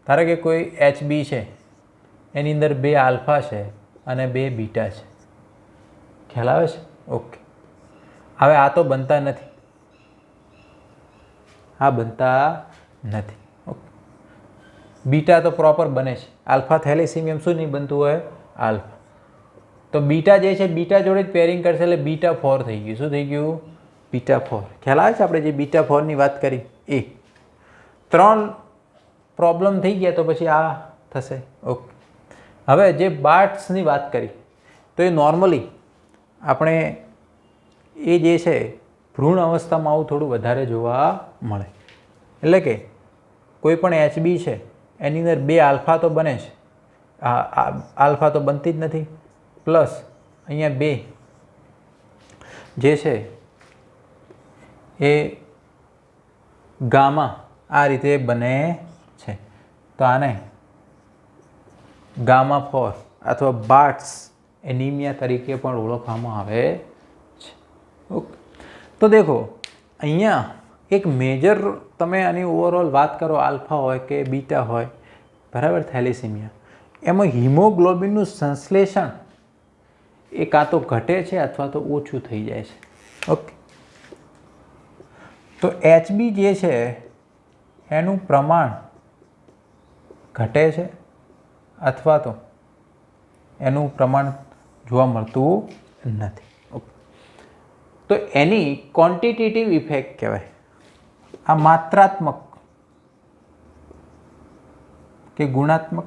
S1: ધારો કે કોઈ HB છે, એની અંદર 2 આલ્ફા છે અને 2 બીટા છે. ખ્યાલ આવે છે? ઓકે. હવે આ તો બનતા નથી, આ બનતા નથી. ઓકે, બીટા તો પ્રોપર બને છે. આલ્ફા થેલેસીમિયમ શું નહીં બનતું હોય? આલ્ફા. તો બીટા જે છે, બીટા જોડે જ પેરિંગ કરશે એટલે બીટા 4 થઈ ગયું. શું થઈ ગયું? બીટા 4. ખ્યાલ આવે છે? આપણે જે બીટા 4 ની વાત કરી એ 3 પ્રોબ્લેમ થઈ ગયા તો પછી આ થશે. ઓકે. હવે જે બાર્ટ્સની વાત કરી તો એ નોર્મલી આપણે એ જે છે ભ્રૂણ અવસ્થામાં આવું થોડું વધારે જોવા મળે. એટલે કે કોઈ પણ HB છે એની અંદર 2 આલ્ફા તો બને છે, આલ્ફા તો બનતી જ નથી, પ્લસ અહીંયા 2 જે છે એ ગામા આ રીતે બને છે. તો આને ગામા 4 અથવા બાર્ટ્સ એનિમિયા તરીકે પણ ઓળખવામાં આવે છે. ઓકે. તો દેખો, અહીંયા એક મેજર તમે આની ઓવરઓલ વાત કરો, આલ્ફા હોય કે બીટા હોય, બરાબર, થેલેસીમિયા, એમાં હિમોગ્લોબિનનું સંશ્લેષણ એ કાં તો ઘટે છે અથવા તો ઓછું થઈ જાય છે. ઓકે. તો HB જે છે એનું પ્રમાણ ઘટે છે અથવા તો એનું પ્રમાણ જોવા મળતું નથી. ઓકે. તો એની ક્વોન્ટિટેટિવ ઇફેક્ટ કહેવાય. આ માત્રાત્મક કે ગુણાત્મક?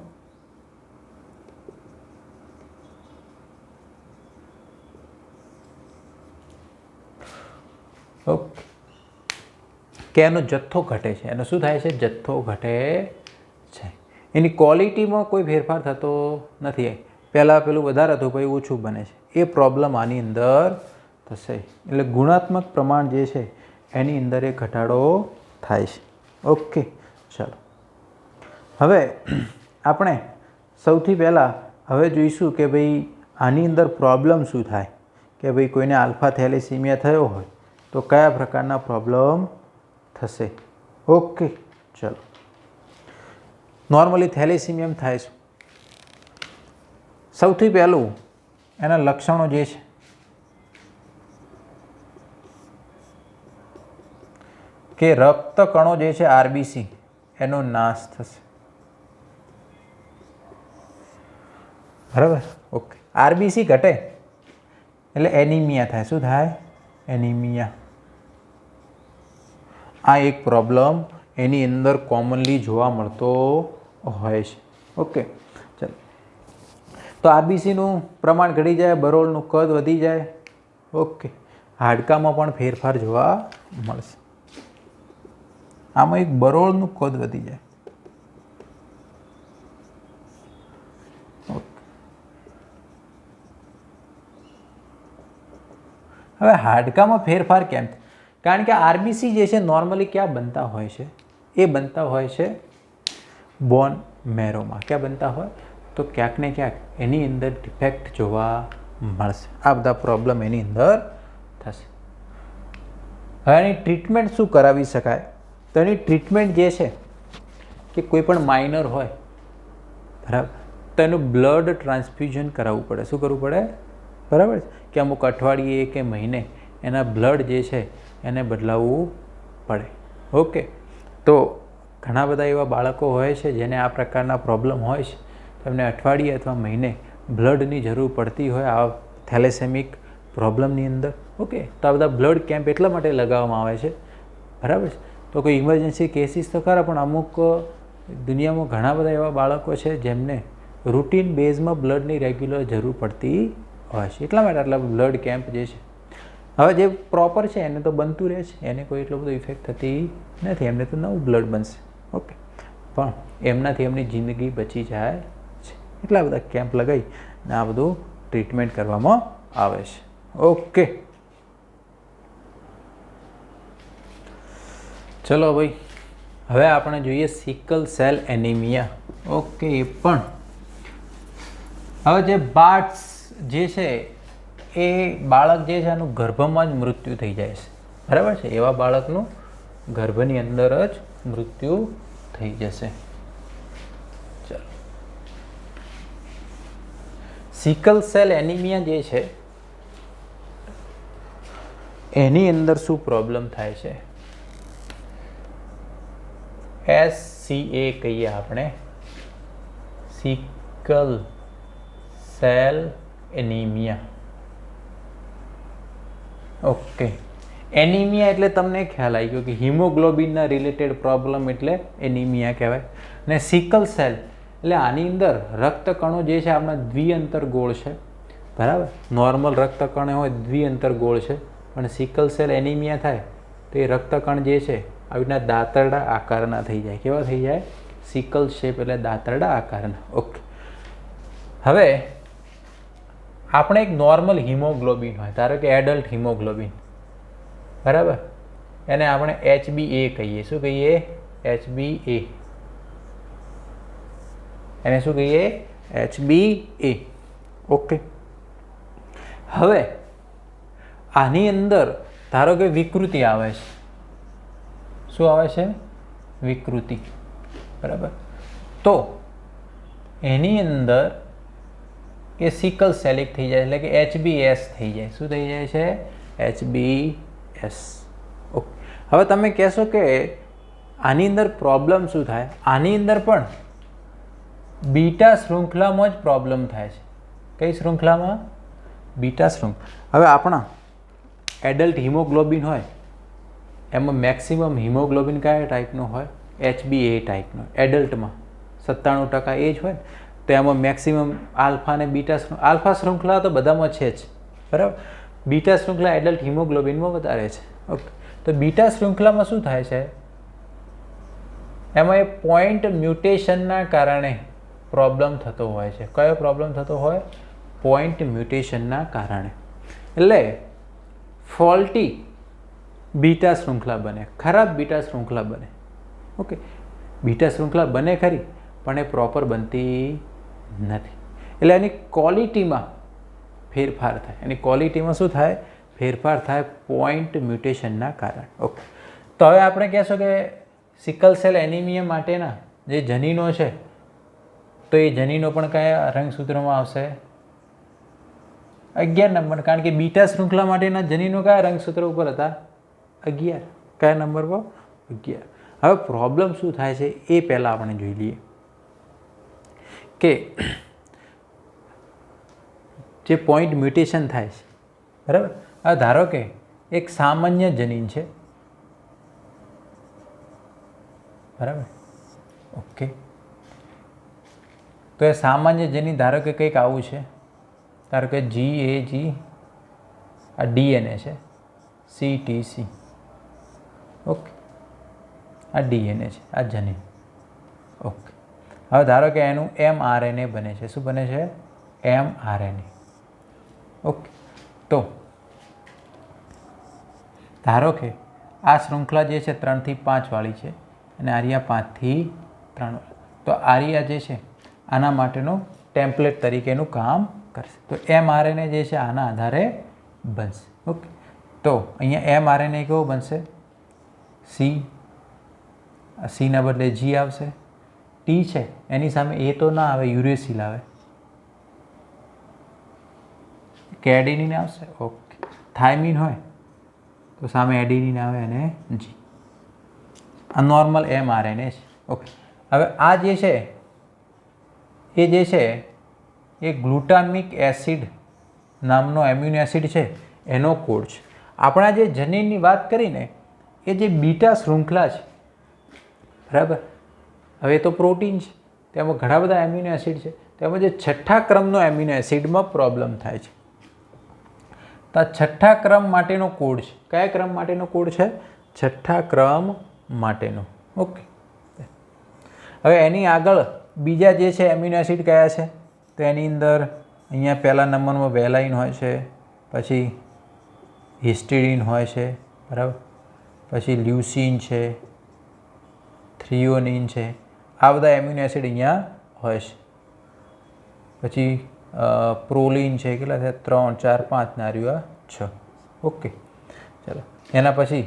S1: ઓકે. કે એનો જથ્થો ઘટે છે. એનો શું થાય છે? જથ્થો ઘટે છે. એની ક્વોલિટીમાં કોઈ ફેરફાર થતો નથી. પહેલાં પેલું વધારે હતું, પછી ઓછું બને છે. એ પ્રોબ્લેમ આની અંદર થશે. એટલે ગુણાત્મક પ્રમાણ જે છે એની અંદર એ ઘટાડો થાય છે. ઓકે, ચાલો હવે આપણે સૌથી પહેલાં હવે જોઈશું કે ભાઈ આની અંદર પ્રોબ્લેમ શું થાય. કે ભાઈ કોઈને આલ્ફા થેલેસીમિયા થયો હોય તો કયા પ્રકારના પ્રોબ્લેમ થશે. ઓકે, ચલો. નોર્મલી થેલેસીમિયમ થાય છે, સૌથી પહેલું એના લક્ષણો જે છે કે રક્તકણો જે છે RBC એનો નાશ થશે. બરાબર? ઓકે. RBC ઘટે એટલે એનિમિયા થાય. શું થાય? એનિમિયા. આ એક પ્રોબ્લેમ એની અંદર કોમનલી જોવા મળતો હોય છે. ઓકે, ચાલો. તો RBCનું પ્રમાણ ઘટી જાય, બરોળનું કદ વધી જાય. ઓકે. હાડકામાં પણ ફેરફાર જોવા મળશે. આમાં એક બરોળનું કદ વધી જાય. હવે હાડકામાં ફેરફાર કેમ? કારણ કે RBC જે છે નોર્મલી ક્યાં બનતા હોય છે? એ બનતા હોય છે બોન મેરોમાં. ક્યાં બનતા હોય? તો ક્યાંક ને ક્યાંક એની અંદર ડિફેક્ટ જોવા મળશે. આ બધા પ્રોબ્લેમ એની અંદર થશે. હવે એની ટ્રીટમેન્ટ શું કરાવી શકાય? તો એની ટ્રીટમેન્ટ જે છે કે કોઈ પણ માઇનર હોય, બરાબર, તો એનું બ્લડ ટ્રાન્સફ્યુઝન કરાવવું પડે. શું કરવું પડે? બરાબર, કે અમુક અઠવાડિયે કે મહિને એના બ્લડ જે છે એને બદલાવવું પડે. ઓકે. તો ઘણા બધા એવા બાળકો હોય છે જેને આ પ્રકારના પ્રોબ્લેમ હોય છે, તો એમને અઠવાડિયે અથવા મહિને બ્લડની જરૂર પડતી હોય આ થેલેસેમિક પ્રોબ્લેમની અંદર. ઓકે. તો આ બધા બ્લડ કેમ્પ એટલા માટે લગાવવામાં આવે છે, બરાબર છે. તો કોઈ ઇમરજન્સી કેસીસ તો ખરા, પણ અમુક દુનિયામાં ઘણા બધા એવા બાળકો છે જેમને રૂટીન બેઝમાં બ્લડની રેગ્યુલર જરૂર પડતી હોય છે. એટલા માટે આટલા બ્લડ કેમ્પ જે છે હવે જે પ્રોપર છે એને તો બનતું રહે છે, એને કોઈ એટલો બધો ઇફેક્ટ થતી નથી, એમને તો નવું બ્લડ બનશે. ઓકે, પણ એમનાથી એમની જિંદગી બચી જાય છે. એટલા બધા કેમ્પ લગાવી ને આ બધું ટ્રીટમેન્ટ કરવામાં આવે છે. ઓકે, ચલો ભાઈ, હવે આપણે જોઈએ સિકલ સેલ એનિમિયા. ઓકે, એ પણ હવે જે બાર્ટ્સ જે છે એ બાળક જે છે એનું ગર્ભમાં જ મૃત્યુ થઈ જાય છે, બરાબર છે? એવા બાળકનું ગર્ભની અંદર જ મૃત્યુ થઈ જશે. ચલો, સિકલ સેલ એનિમિયા જે છે એની અંદર શું પ્રોબ્લેમ થાય છે? SCA કહીએ આપણે, sickle cell anaemia. Okay, anaemia એટલે તમને ખ્યાલ આવી ગયો કે હિમોગ્લોબિનના રિલેટેડ પ્રોબ્લેમ એટલે એનિમિયા કહેવાય. ને સિકલ સેલ એટલે આની અંદર રક્તકણો જે છે આપણા દ્વિઅંતર ગોળ છે, બરાબર? નોર્મલ રક્તકણ હોય દ્વિઅંતર ગોળ છે, પણ સિકલ સેલ એનિમિયા થાય તો એ રક્તકણ જે છે આવી રીતના દાંતરડા આકારના થઈ જાય. કેવા થઈ જાય? સિકલ શેપ એટલે દાંતરડા આકારના. ઓકે, હવે આપણે એક નોર્મલ હિમોગ્લોબિન હોય, ધારો કે એડલ્ટ હિમોગ્લોબિન, બરાબર? એને આપણે HbA કહીએ. શું કહીએ? HbA. એને શું કહીએ? HbA. ઓકે, હવે આની અંદર ધારો કે વિકૃતિ આવે છે. શું આવે છે? વિકૃતિ, બરાબર? તો એની અંદર એ સિકલ સેલિક થઈ જાય એટલે કે HbS થઈ જાય. શું થઈ જાય છે? HbS. ઓકે, હવે તમે કહેશો કે આની અંદર પ્રોબ્લેમ શું થાય? આની અંદર પણ બીટા શૃંખલામાં જ પ્રોબ્લેમ થાય છે. કઈ શૃંખલામાં? બીટા શૃંખલા. હવે આપણા એડલ્ટ હિમોગ્લોબિન હોય એમાં મેક્સિમમ હિમોગ્લોબિન કયા ટાઈપનો હોય? HbA ટાઈપનો. એડલ્ટમાં 97% એ જ હોય ને, તો એમાં મેક્સિમમ આલ્ફા અને બીટા આલ્ફા શૃંખલા તો બધામાં છે જ, બરાબર? બીટા શૃંખલા એડલ્ટ હિમોગ્લોબિનમાં વધારે છે. ઓકે, તો બીટા શૃંખલામાં શું થાય છે? એમાં એ પોઈન્ટ મ્યુટેશનના કારણે પ્રોબ્લેમ થતો હોય છે. કયો પ્રોબ્લેમ થતો હોય? પોઈન્ટ મ્યુટેશનના કારણે. એટલે ફોલ્ટી બીટા શૃંખલા બને, ખરાબ બીટા શૃંખલા બને. ઓકે, બીટા શૃંખલા બને ખરી, પણ એ પ્રોપર બનતી નથી. એટલે એની ક્વોલિટીમાં ફેરફાર થાય. એની ક્વોલિટીમાં શું થાય? ફેરફાર થાય પોઈન્ટ મ્યુટેશનના કારણે. ઓકે, તો હવે આપણે કહેશો કે સિકલ સેલ એનિમિયા માટેના જે જનીનો છે તો એ જનીનો પણ કયા રંગસૂત્રમાં આવશે? 11 નંબર. કારણ કે બીટા શૃંખલા માટેના જનીનો કયા રંગસૂત્ર ઉપર હતા? 11. કયા નંબર પર? 11. હવે પ્રોબ્લેમ શું થાય છે એ પહેલાં આપણે જોઈ લઈએ કે જે પોઈન્ટ મ્યુટેશન થાય છે, બરાબર? હવે ધારો કે એક સામાન્ય જનીન છે, બરાબર? ઓકે, તો એ સામાન્ય જનીન ધારો કે કંઈક આવું છે. ધારો કે GAG, આ DNA છે, CTC. ઓકે, આ DNA છે, આ જનીન. ઓકે, હવે ધારો કે એનું mRNA બને છે. શું બને છે? mRNA. ઓકે, તો ધારો કે આ શૃંખલા જે છે 3 થી 5 વાળી છે અને આર્યા 5 થી 3. તો આર્યા જે છે આના માટેનું ટેમ્પલેટ તરીકેનું કામ કરશે. તો mRNA જે છે આના આધારે બનશે. ઓકે, તો અહીંયા mRNA કેવો બનશે? C. C ના બદલે G આવશે. T છે એની સામે એ તો ના આવે, યુરેસિલ આવે. કેડેનિન આવશે. ઓકે, થાઇમિન હોય તો સામે એડેનિન આવે અને G. આ નોર્મલ mRNA છે. ઓકે, હવે આ જે છે એ જે છે એ ગ્લુટામિક એસિડ નામનો એમ્યુનો એસિડ છે એનો કોડ છે. આપણા જે જનીનની વાત કરીને એ જે બીટા શૃંખલા છે, બરાબર? હવે તો પ્રોટીન છે, તેમાં ઘણા બધા એમ્યુનો એસિડ છે, તેમાં જે 6થા ક્રમનો એમ્યુનો એસિડમાં પ્રોબ્લેમ થાય છે. તો આ છઠ્ઠા ક્રમ માટેનો કોડ છે. કયા ક્રમ માટેનો કોડ છે? છઠ્ઠા ક્રમ માટેનો. ઓકે. હવે એની આગળ બીજા જે છે એમિનો એસિડ કયા છે? તો એની અંદર અહીંયા પહેલા નંબરમાં વેલાઇન હોય છે, પછી હિસ્ટિડીન હોય છે, બરાબર, પછી લ્યુસીન છે, થ્રિયોનિન છે, આ બધા એમિનો એસિડ અહીંયા હોય છે. પછી પ્રોલિન છે, કેટલા છે? 3, 4, 5 નાર્યું, આ 6. ઓકે, ચાલો. એના પછી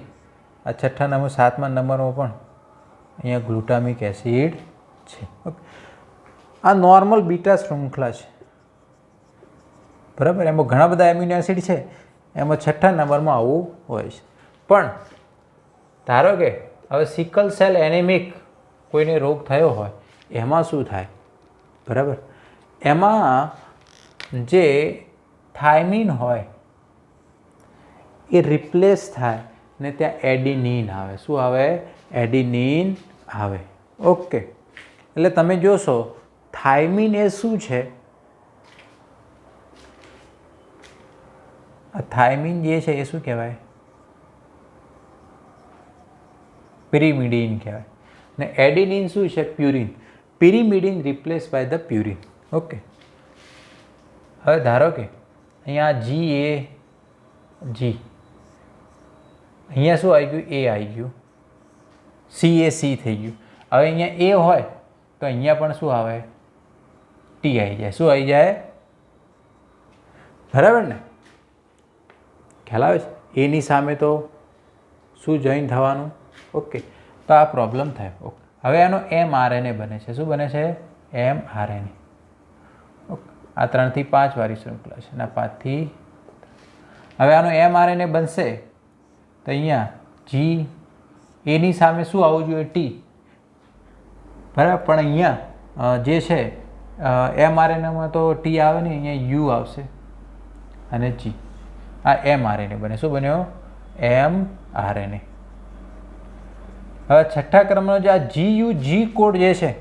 S1: આ છઠ્ઠા નંબર 7મા નંબરમાં પણ અહીંયા ગ્લુટામિક એસિડ છે. ઓકે, આ નોર્મલ બીટા શૃંખલા છે, બરાબર. એમાં ઘણા બધા એમિનો એસિડ છે, એમાં છઠ્ઠા નંબરમાં આવું હોય છે. પણ ધારો કે હવે સિકલ સેલ એનેમિક કોઈને રોગ થયો હોય, એમાં શું થાય? બરાબર, એમાં જે થાઇમિન હોય એ રિપ્લેસ થાય ને ત્યાં એડિનિન આવે. શું આવે? એડિનિન આવે. ઓકે, એટલે તમે જોશો થાઇમિન એ શું છે? આ થાઇમિન જે છે એ શું કહેવાય? પિરિમિડીન કહેવાય. ને એડિનિન શું છે? Purine. Pyrimidine replace by the purine. Okay, હવે ધારો કે અહીંયા જી એ જી, અહીંયા શું આવી ગયું? એ આવી ગયું. સી એ સી થઈ ગયું. હવે અહીંયા એ હોય તો અહીંયા પણ શું આવે? ટી આવી જાય. શું આવી જાય? બરાબર ને? ખ્યાલ આવે છે? એની સામે તો શું જોઈન થવાનું? ઓકે, તો આ પ્રોબ્લેમ થાય. ઓકે, હવે આનો mRNA બને છે. શું બને છે? mRNA. ઓકે, આ 3 થી 5 વાળી શૃંખલા છે, અને 5 થી. હવે આનો mRNA બનશે તો અહીંયા જી એની સામે શું આવવું જોઈએ? ટી. બરાબર, પણ અહીંયા જે છે mRNAમાં તો ટી આવે ને, અહીંયા યુ આવશે અને જી. આ mRNA બને. શું બન્યો? mRNA. હવે છઠ્ઠા ક્રમનો જે આ GUG કોડ જે છે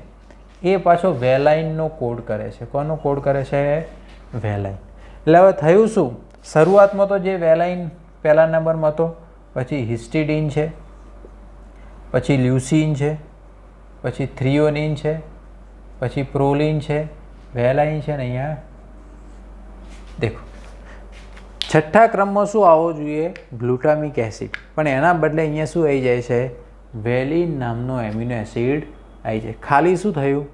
S1: એ પાછો વેલાઇનનો કોડ કરે છે. કોનો કોડ કરે છે? વેલાઇન. એટલે હવે થયું શું? શરૂઆતમાં તો જે વેલાઇન પહેલા નંબરમાં હતો, પછી હિસ્ટિડીન છે, પછી લ્યુસીન છે, પછી થ્રિયોનિન છે, પછી પ્રોલિન છે, વેલાઇન છે, ને અહીંયા દેખો છઠ્ઠા ક્રમમાં શું આવવો જોઈએ? Glutamic acid. પણ એના બદલે અહીંયા શું આવી જાય છે? વેલિન નામનો એમિનો એસિડ આવી જાય. ખાલી શું થયું?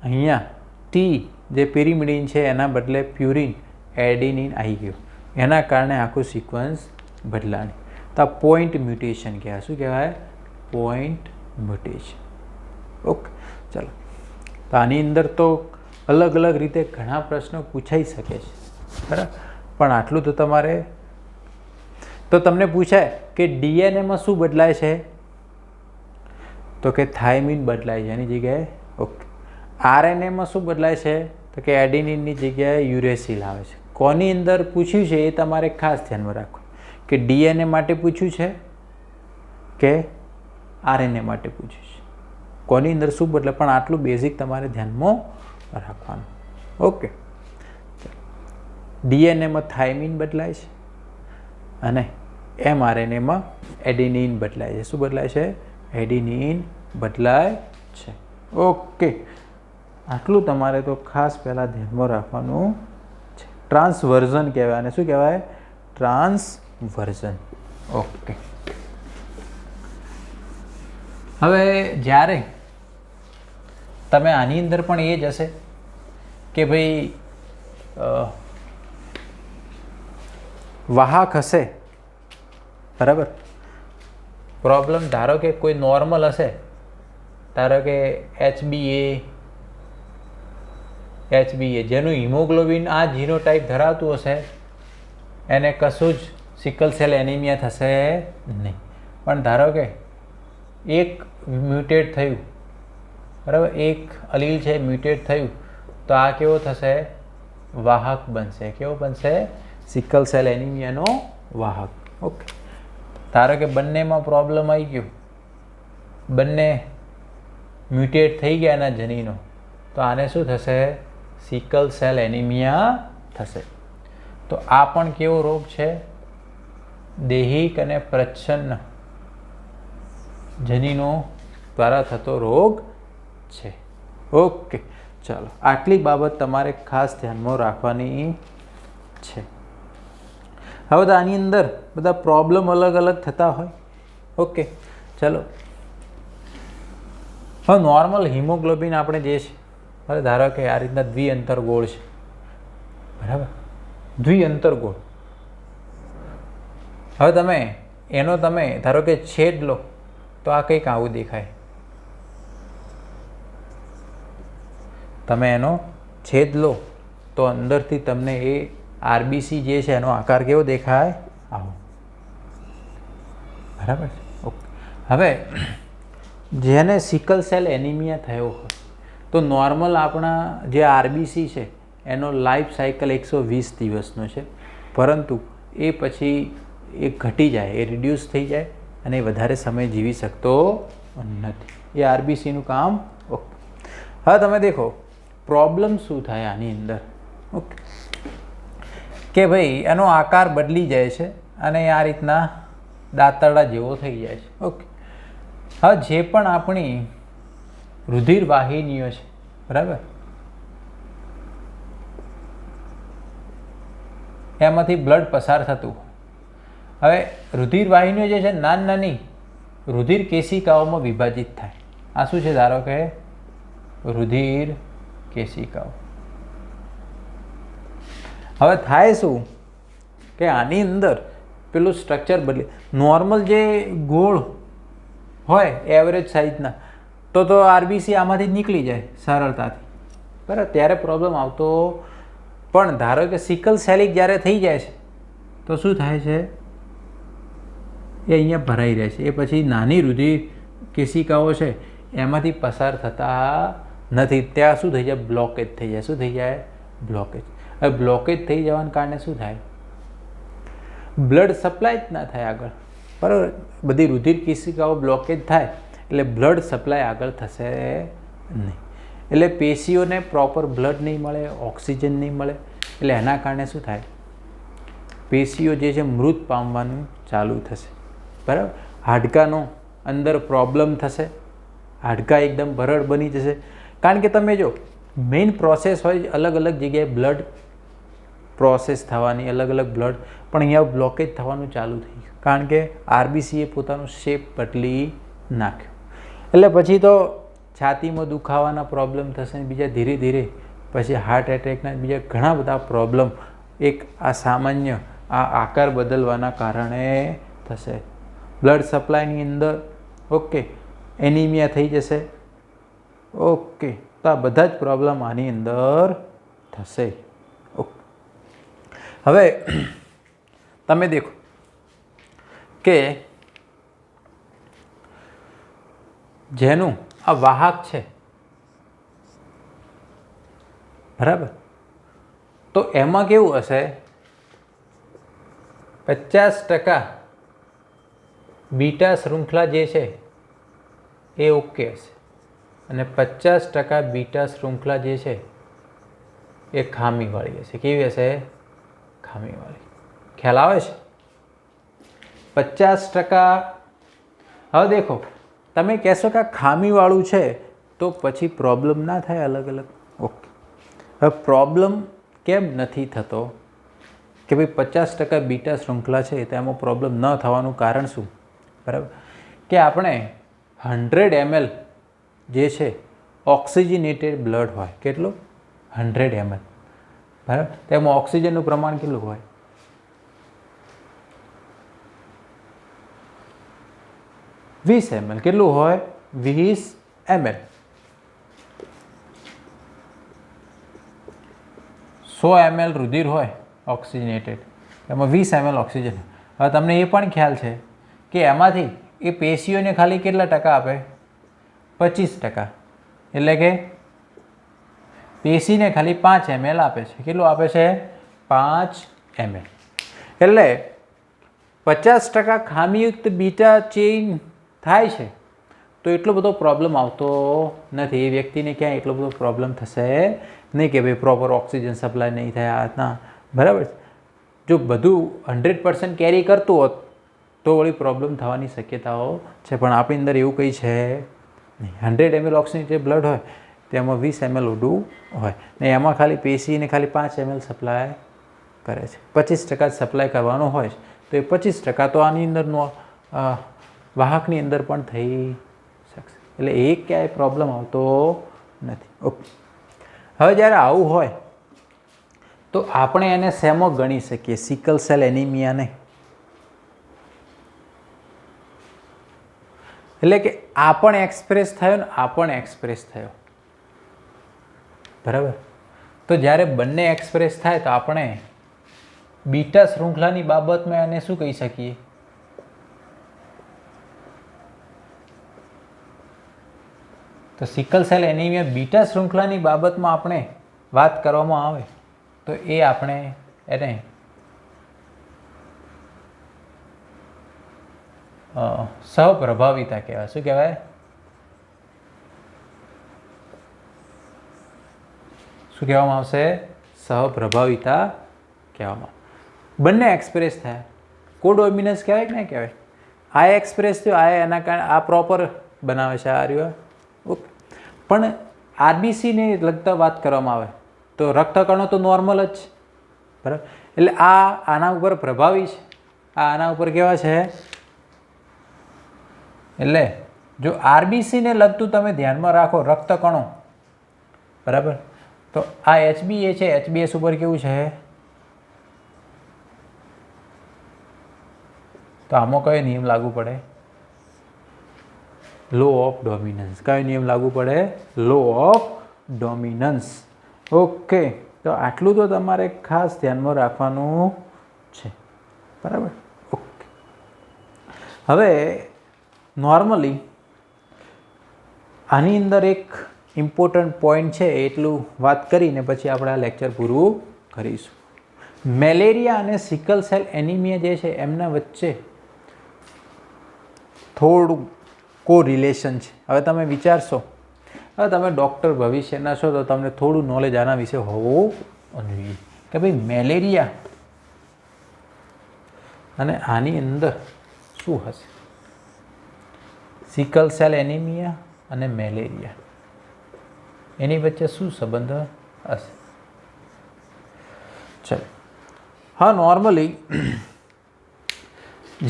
S1: અહીંયા ટી જે પિરિમિડીન છે એના બદલે પ્યુરિન, એડિનિન આવી ગયું. એના કારણે આખું સિક્વન્સ બદલાણી. તો આ પોઈન્ટ મ્યુટેશન કહેવાય. શું કહેવાય? Point mutation. ઓકે, ચાલો. તો આની અંદર તો અલગ અલગ રીતે ઘણા પ્રશ્નો પૂછાઈ શકે છે, બરાબર. પણ આટલું તો તમારે, તો તમને પૂછાય કે ડીએનએમાં શું બદલાય છે? તો કે થાઇમિન બદલાય છે એની જગ્યાએ. ઓકે, આરએનએમાં શું બદલાય છે? તો કે એડિનિનની જગ્યાએ યુરેસિલ આવે છે. કોની અંદર પૂછ્યું છે એ તમારે ખાસ ધ્યાનમાં રાખવું, કે ડીએનએ માટે પૂછ્યું છે કે આરએનએ માટે પૂછ્યું છે. કોની અંદર શું બદલે? પણ આટલું બેઝિક તમારે ધ્યાનમાં રાખવાનું. ઓકે, ડીએનએમાં થાઇમિન બદલાય છે અને mRNAમાં એડિનિન બદલાય છે. શું બદલાય છે? એડિનિન બદલાય છે. ઓકે, આટલું તમારે તો ખાસ પહેલાં ધ્યાનમાં રાખવાનું છે. ટ્રાન્સવર્ઝન કહેવાય. અને શું કહેવાય? ટ્રાન્સવર્ઝન. ઓકે, હવે જ્યારે તમે આની અંદર પણ એ જ હશે કે ભાઈ વાહક હશે, બરાબર. પ્રોબ્લેમ ધારો કે કોઈ નોર્મલ હશે, ધારો કે HbA જેનું હિમોગ્લોબિન આ જીનોટાઈપ ધરાવતું હશે, એને કશું જ સિકલ સેલ એનિમિયા થશે નહીં. પણ ધારો કે એક મ્યુટેટ થયું, બરાબર, એક અલીલ છે મ્યુટેટ થયું, તો આ કેવો થશે? વાહક બનશે. કેવો બનશે? સિકલ સેલ એનિમિયાનો વાહક. ઓકે, ધારો કે બંનેમાં પ્રોબ્લેમ આવી ગયો, બંને મ્યુટેટ થઈ ગયા એના જનીનો, તો આને શું થશે? સિકલ સેલ એનિમિયા થશે. તો આ પણ કેવો રોગ છે? દૈહિક અને પ્રચ્છન્ન જનીનો દ્વારા થતો રોગ છે. ઓકે, ચાલો આટલી બાબત તમારે ખાસ ધ્યાનમાં રાખવાની છે. હવે તો આની અંદર બધા પ્રોબ્લેમ અલગ અલગ થતા હોય. ઓકે, ચાલો હવે નોર્મલ હિમોગ્લોબિન આપણે જે છે, હવે ધારો કે આ રીતના દ્વિઅંતરગોળ છે, બરાબર? દ્વિઅંતરગોળ. હવે તમે એનો ધારો કે છેદ લો તો આ કંઈક આવું દેખાય. તમે એનો છેદ લો તો અંદરથી તમને એ આરબીસી જે છે એનો આકાર કેવો દેખાય? આવો, બરાબર છે? ઓકે. હવે જેને સિકલ સેલ એનિમિયા થયો હોય તો નોર્મલ આપણા જે આરબીસી છે એનો લાઈફ સાયકલ 120 દિવસનો છે, પરંતુ એ પછી એ ઘટી જાય, એ રિડ્યુસ થઈ જાય અને એ વધારે સમય જીવી શકતો નથી. એ આરબીસીનું કામ. ઓકે. હવે તમે દેખો પ્રોબ્લેમ શું થાય આની અંદર. ઓકે, કે ભાઈ એનો આકાર બદલી જાય છે અને આ રીતના દાંતરડા જેવો થઈ જાય છે. ઓકે. હવે જે પણ આપણી રુધિર વાહિનીઓ છે, બરાબર, એમાંથી બ્લડ પસાર થતું. હવે રુધિર વાહિનીઓ જે છે નાની નાની રુધિર કેશિકાઓમાં વિભાજિત થાય. આ શું છે? ધારો કે રુધિર કેશિકાઓ. હવે થાય શું કે આની અંદર પેલું સ્ટ્રક્ચર બદલે. નોર્મલ જે ગોળ હોય એવરેજ સાઇઝના તો આરબીસી આમાંથી નીકળી જાય સરળતાથી, બરાબર? ત્યારે પ્રોબ્લેમ આવતો. પણ ધારો કે સિકલ સેલિક જ્યારે થઈ જાય છે તો શું થાય છે? એ અહીંયા ભરાઈ રહે છે. એ પછી નાની રુધિર કેશિકાઓ છે એમાંથી પસાર થતા નથી. ત્યાં શું થઈ જાય? બ્લોકેજ થઈ જાય. શું થઈ જાય? બ્લોકેજ. હવે બ્લોકેજ થઈ જવાના કારણે શું થાય? બ્લડ સપ્લાય જ ના થાય આગળ, બરાબર? બધી રુધિર કેશિકાઓ બ્લોકેજ થાય એટલે બ્લડ સપ્લાય આગળ થશે નહીં. એટલે પેશીઓને પ્રોપર બ્લડ નહીં મળે, ઓક્સિજન નહીં મળે. એટલે એના કારણે શું થાય? પેશીઓ જે છે મૃત પામવાનું ચાલુ થશે, બરાબર? હાડકાનો અંદર પ્રોબ્લેમ થશે, હાડકાં એકદમ બરડ બની જશે. કારણ કે તમે જો મેઇન પ્રોસેસ હોય અલગ અલગ જગ્યાએ બ્લડ પ્રોસેસ થવાની, અલગ અલગ બ્લડ, પણ અહીંયા બ્લોકેજ થવાનું ચાલુ થઈ ગયું કારણ કે આરબીસીએ પોતાનું શેપ બદલી નાખ્યો. એટલે પછી તો છાતીમાં દુખાવાના પ્રોબ્લેમ થશે, બીજા ધીરે ધીરે પછી હાર્ટ એટેકના બીજા ઘણા બધા પ્રોબ્લેમ એક આ સામાન્ય આ આકાર બદલવાના કારણે થશે. બ્લડ સપ્લાયની અંદર ઓકે એનિમિયા થઈ જશે. ઓકે, તો આ બધા જ પ્રોબ્લેમ આની અંદર થશે. ઓકે. હવે તમે દેખો કે જેનું આ વાહક છે, બરાબર, તો એમાં કેવું હશે? 50% બીટા શૃંખલા જે છે એ ઓકે હશે અને 50% બીટા શૃંખલા જે છે એ ખામીવાળી હશે. કેવી હશે? ખામીવાળી. ખ્યાલ આવે છે? 50%. હવે દેખો તમે કહેશો કે આ ખામીવાળું છે તો પછી પ્રોબ્લેમ ના થાય અલગ અલગ. ઓકે. હવે પ્રોબ્લેમ કેમ નથી થતો? કે ભાઈ 50% બીટા શૃંખલા છે તેમાં પ્રોબ્લેમ ન થવાનું કારણ શું? બરાબર, કે આપણે 100 ml જે છે ઓક્સિજનેટેડ બ્લડ હોય. કેટલું? 100 ml, બરાબર? તેમાં ઓક્સિજનનું પ્રમાણ કેટલું હોય? 20 ml. કેટલું હોય? 20 ml. 100 ml રુધિર હોય ઓક્સિજનેટેડ, એમાં 20 ml ઓક્સિજન. હવે તમને એ પણ ખ્યાલ છે કે એમાંથી એ પેશીઓને ખાલી કેટલા ટકા આપે? 25%. એટલે કે પેશીને ખાલી 5 ml આપે છે. કેટલું આપે છે? 5 ml. એટલે 50% ખામીયુક્ત બીટા ચેઇન થાય છે તો એટલો બધો પ્રોબ્લેમ આવતો નથી. એ વ્યક્તિને ક્યાંય એટલો બધો પ્રોબ્લેમ થશે નહીં કે ભાઈ પ્રોપર ઓક્સિજન સપ્લાય નહીં થાય આ રીતના, બરાબર. જો બધું 100% કેરી કરતું હોત તો વળી પ્રોબ્લેમ થવાની શક્યતાઓ છે, પણ આપણી અંદર એવું કંઈ છે નહીં. 100 ml ઓક્સિજન બ્લડ હોય તેમાં 20 ml ઉડું હોય ને એમાં ખાલી પેશીને ખાલી 5 ml સપ્લાય કરે છે. 25% સપ્લાય કરવાનો હોય તો એ 25% તો આની અંદરનો વાહકની અંદર પણ થઈ શકશે, એટલે એ ક્યાંય પ્રોબ્લેમ આવતો નથી. ઓકે, હવે જ્યારે આવું હોય તો આપણે એને શેમાં ગણી શકીએ? સિકલ સેલ એનિમિયાને. એટલે કે આ પણ એક્સપ્રેસ થયો ને આ પણ એક્સપ્રેસ થયો, બરાબર? તો જ્યારે બંને એક્સપ્રેસ થાય તો આપણે બીટા શૃંખલાની બાબતમાં એને શું કહી શકીએ? તો સિકલ સેલ એનિમિયા બીટા શૃંખલાની બાબતમાં આપણે વાત કરવામાં આવે તો એ આપણે એને સહપ્રભાવિતા કહેવાય. શું કહેવાય? શું કહેવામાં આવશે? સહપ્રભાવિતા કહેવામાં. બંને એક્સપ્રેસ થયા, કોડોમિનન્સ કહેવાય કે ના કહેવાય? આ એક્સપ્રેસ થયો, આ એના કારણે આ પ્રોપર બનાવે છે આ રહ્યો. ઓકે, પણ આરબીસીને લગતા વાત કરવામાં આવે તો રક્તકણો તો નોર્મલ જ, બરાબર? એટલે આ આના ઉપર પ્રભાવી છે, આ આના ઉપર કેવા છે? એટલે જો આરબીસીને લગતું તમે ધ્યાનમાં રાખો રક્તકણો, બરાબર, તો આ એચબીએ છે, એચબીએસ ઉપર કેવું છે? તો આમાં કયો નિયમ લાગુ પડે? Law of dominance. કયો નિયમ લાગુ પડે? Law of dominance. ઓકે, તો આટલું તો તમારે ખાસ ધ્યાનમાં રાખવાનું છે, બરાબર? ઓકે, હવે નોર્મલી આની અંદર એક ઇમ્પોર્ટન્ટ પોઈન્ટ છે, એટલું વાત કરીને પછી આપણે આ લેક્ચર પૂરું કરીશું. મેલેરિયા અને સિકલ સેલ એનિમિયા જે છે એમના વચ્ચે થોડું કોરિલેશન છે. હવે તમે વિચારશો, હવે તમે ડૉક્ટર ભવિષ્યના છો તો તમને થોડું નોલેજ આના વિશે હોવું જોઈએ કે ભાઈ મેલેરિયા અને આની અંદર શું હશે? સિકલ સેલ એનિમિયા અને મેલેરિયા એની વચ્ચે શું સંબંધ હશે? ચલો, હા, નોર્મલી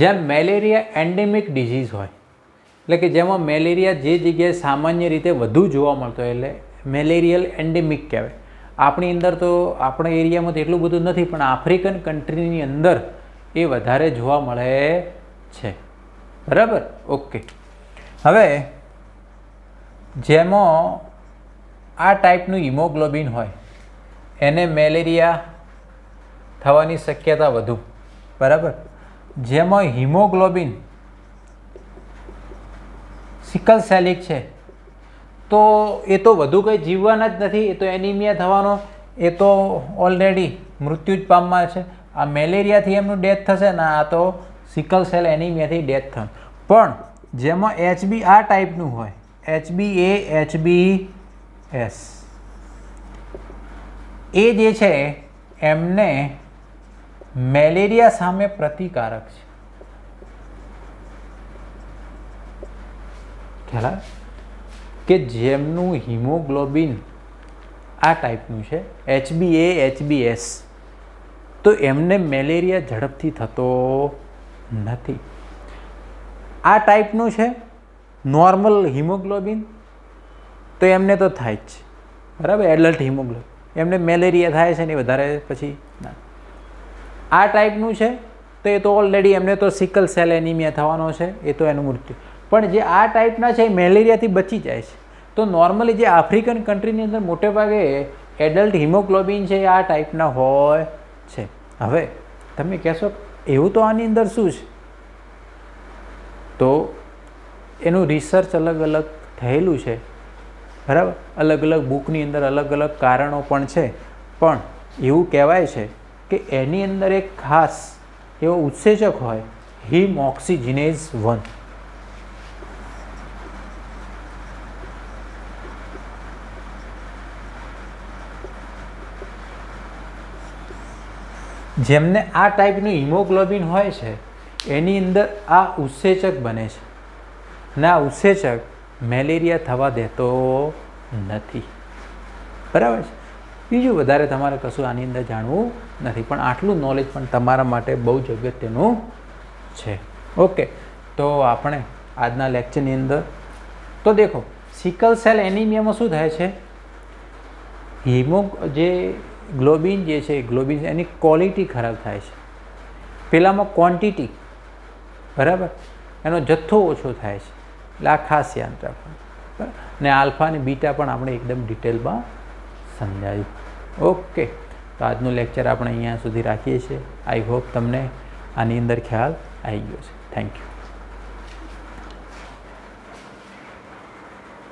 S1: જેમ મેલેરિયા એન્ડેમિક ડિઝીઝ હોય, એટલે કે જેમાં મેલેરિયા જે જગ્યાએ સામાન્ય રીતે વધુ જોવા મળતો હોય એટલે મેલેરિયલ એન્ડેમિક કહેવાય. આપણી અંદર તો આપણા એરિયામાં તો એટલું બધું નથી, પણ આફ્રિકન કન્ટ્રીની અંદર એ વધારે જોવા મળે છે, બરાબર? ઓકે, હવે જેમાં આ ટાઈપનું હિમોગ્લોબિન હોય એને મેલેરિયા થવાની શક્યતા વધુ, બરાબર? જેમાં હિમોગ્લોબિન સિકલ સેલિક છે તો એ તો વધુ કંઈ જીવવાના જ નથી, એ તો એનિમિયા થવાનો, એ તો ઓલરેડી મૃત્યુ જ પામવા છે. આ મેલેરિયાથી એમનું ડેથ થશે ને આ તો સિકલ સેલ એનિમિયાથી ડેથ થશે. પણ જેમાં એચબી આ ટાઈપનું હોય, HbA HbS, એ જે છે એમને મેલેરિયા સામે પ્રતિકારક છે. ખ્યાલ આવે? કે જેમનું હિમોગ્લોબિન આ ટાઈપનું છે HbA HbS, તો એમને મેલેરિયા ઝડપથી થતો નથી. આ ટાઈપનું છે નોર્મલ હિમોગ્લોબિન તો એમને તો થાય જ છે, બરાબર? એડલ્ટ હિમોગ્લોબિન એમને મેલેરિયા થાય છે ને વધારે પછી ના. આ ટાઈપનું છે તો એ તો ઓલરેડી એમને તો સિકલ સેલ એનિમિયા થવાનો છે, એ તો એનું મૃત્યુ. પણ જે આ ટાઈપના છે એ મેલેરિયાથી બચી જાય છે. તો નોર્મલી જે આફ્રિકન કન્ટ્રીની અંદર મોટે ભાગે એડલ્ટ હિમોગ્લોબિન છે એ આ ટાઈપના હોય છે. હવે તમે કહેશો એવું તો આની અંદર શું છે? તો એનું રિસર્ચ અલગ અલગ થયેલું છે, બરાબર? અલગ અલગ બુકની અંદર અલગ અલગ કારણો પણ છે, પણ એવું કહેવાય છે કે એની અંદર એક ખાસ એવો ઉત્સેચક હોય હિમ ઓક્સિજનેઝ 1. જેમને આ ટાઈપનું હિમોગ્લોબિન હોય છે એની અંદર આ ઉત્સેચક બને છે અને આ ઉત્સેચક મેલેરિયા થવા દેતો નથી. બરાબર છે. બીજું વધારે તમારે કશું આની અંદર જાણવું નથી, પણ આટલું નોલેજ પણ તમારા માટે બહુ જ અગત્યનું છે. ઓકે, તો આપણે આજના લેક્ચરની અંદર તો દેખો સિકલ સેલ એનિમિયામાં શું થાય છે, જે ગ્લોબિન જે છે ગ્લોબિન એની ક્વોલિટી ખરાબ થાય છે. પેલામાં ક્વોન્ટિટી, બરાબર, એનો જથ્થો ઓછો થાય છે. એટલે આ ખાસ યાદ રાખવાનું. ને આલ્ફા અને બીટા પણ આપણે એકદમ ડિટેલમાં સમજાવ્યું. ઓકે, તો આજનું લેક્ચર આપણે અહીંયા સુધી રાખીએ છીએ. આઈ હોપ તમને આની અંદર ખ્યાલ આવી ગયો છે. Thank you.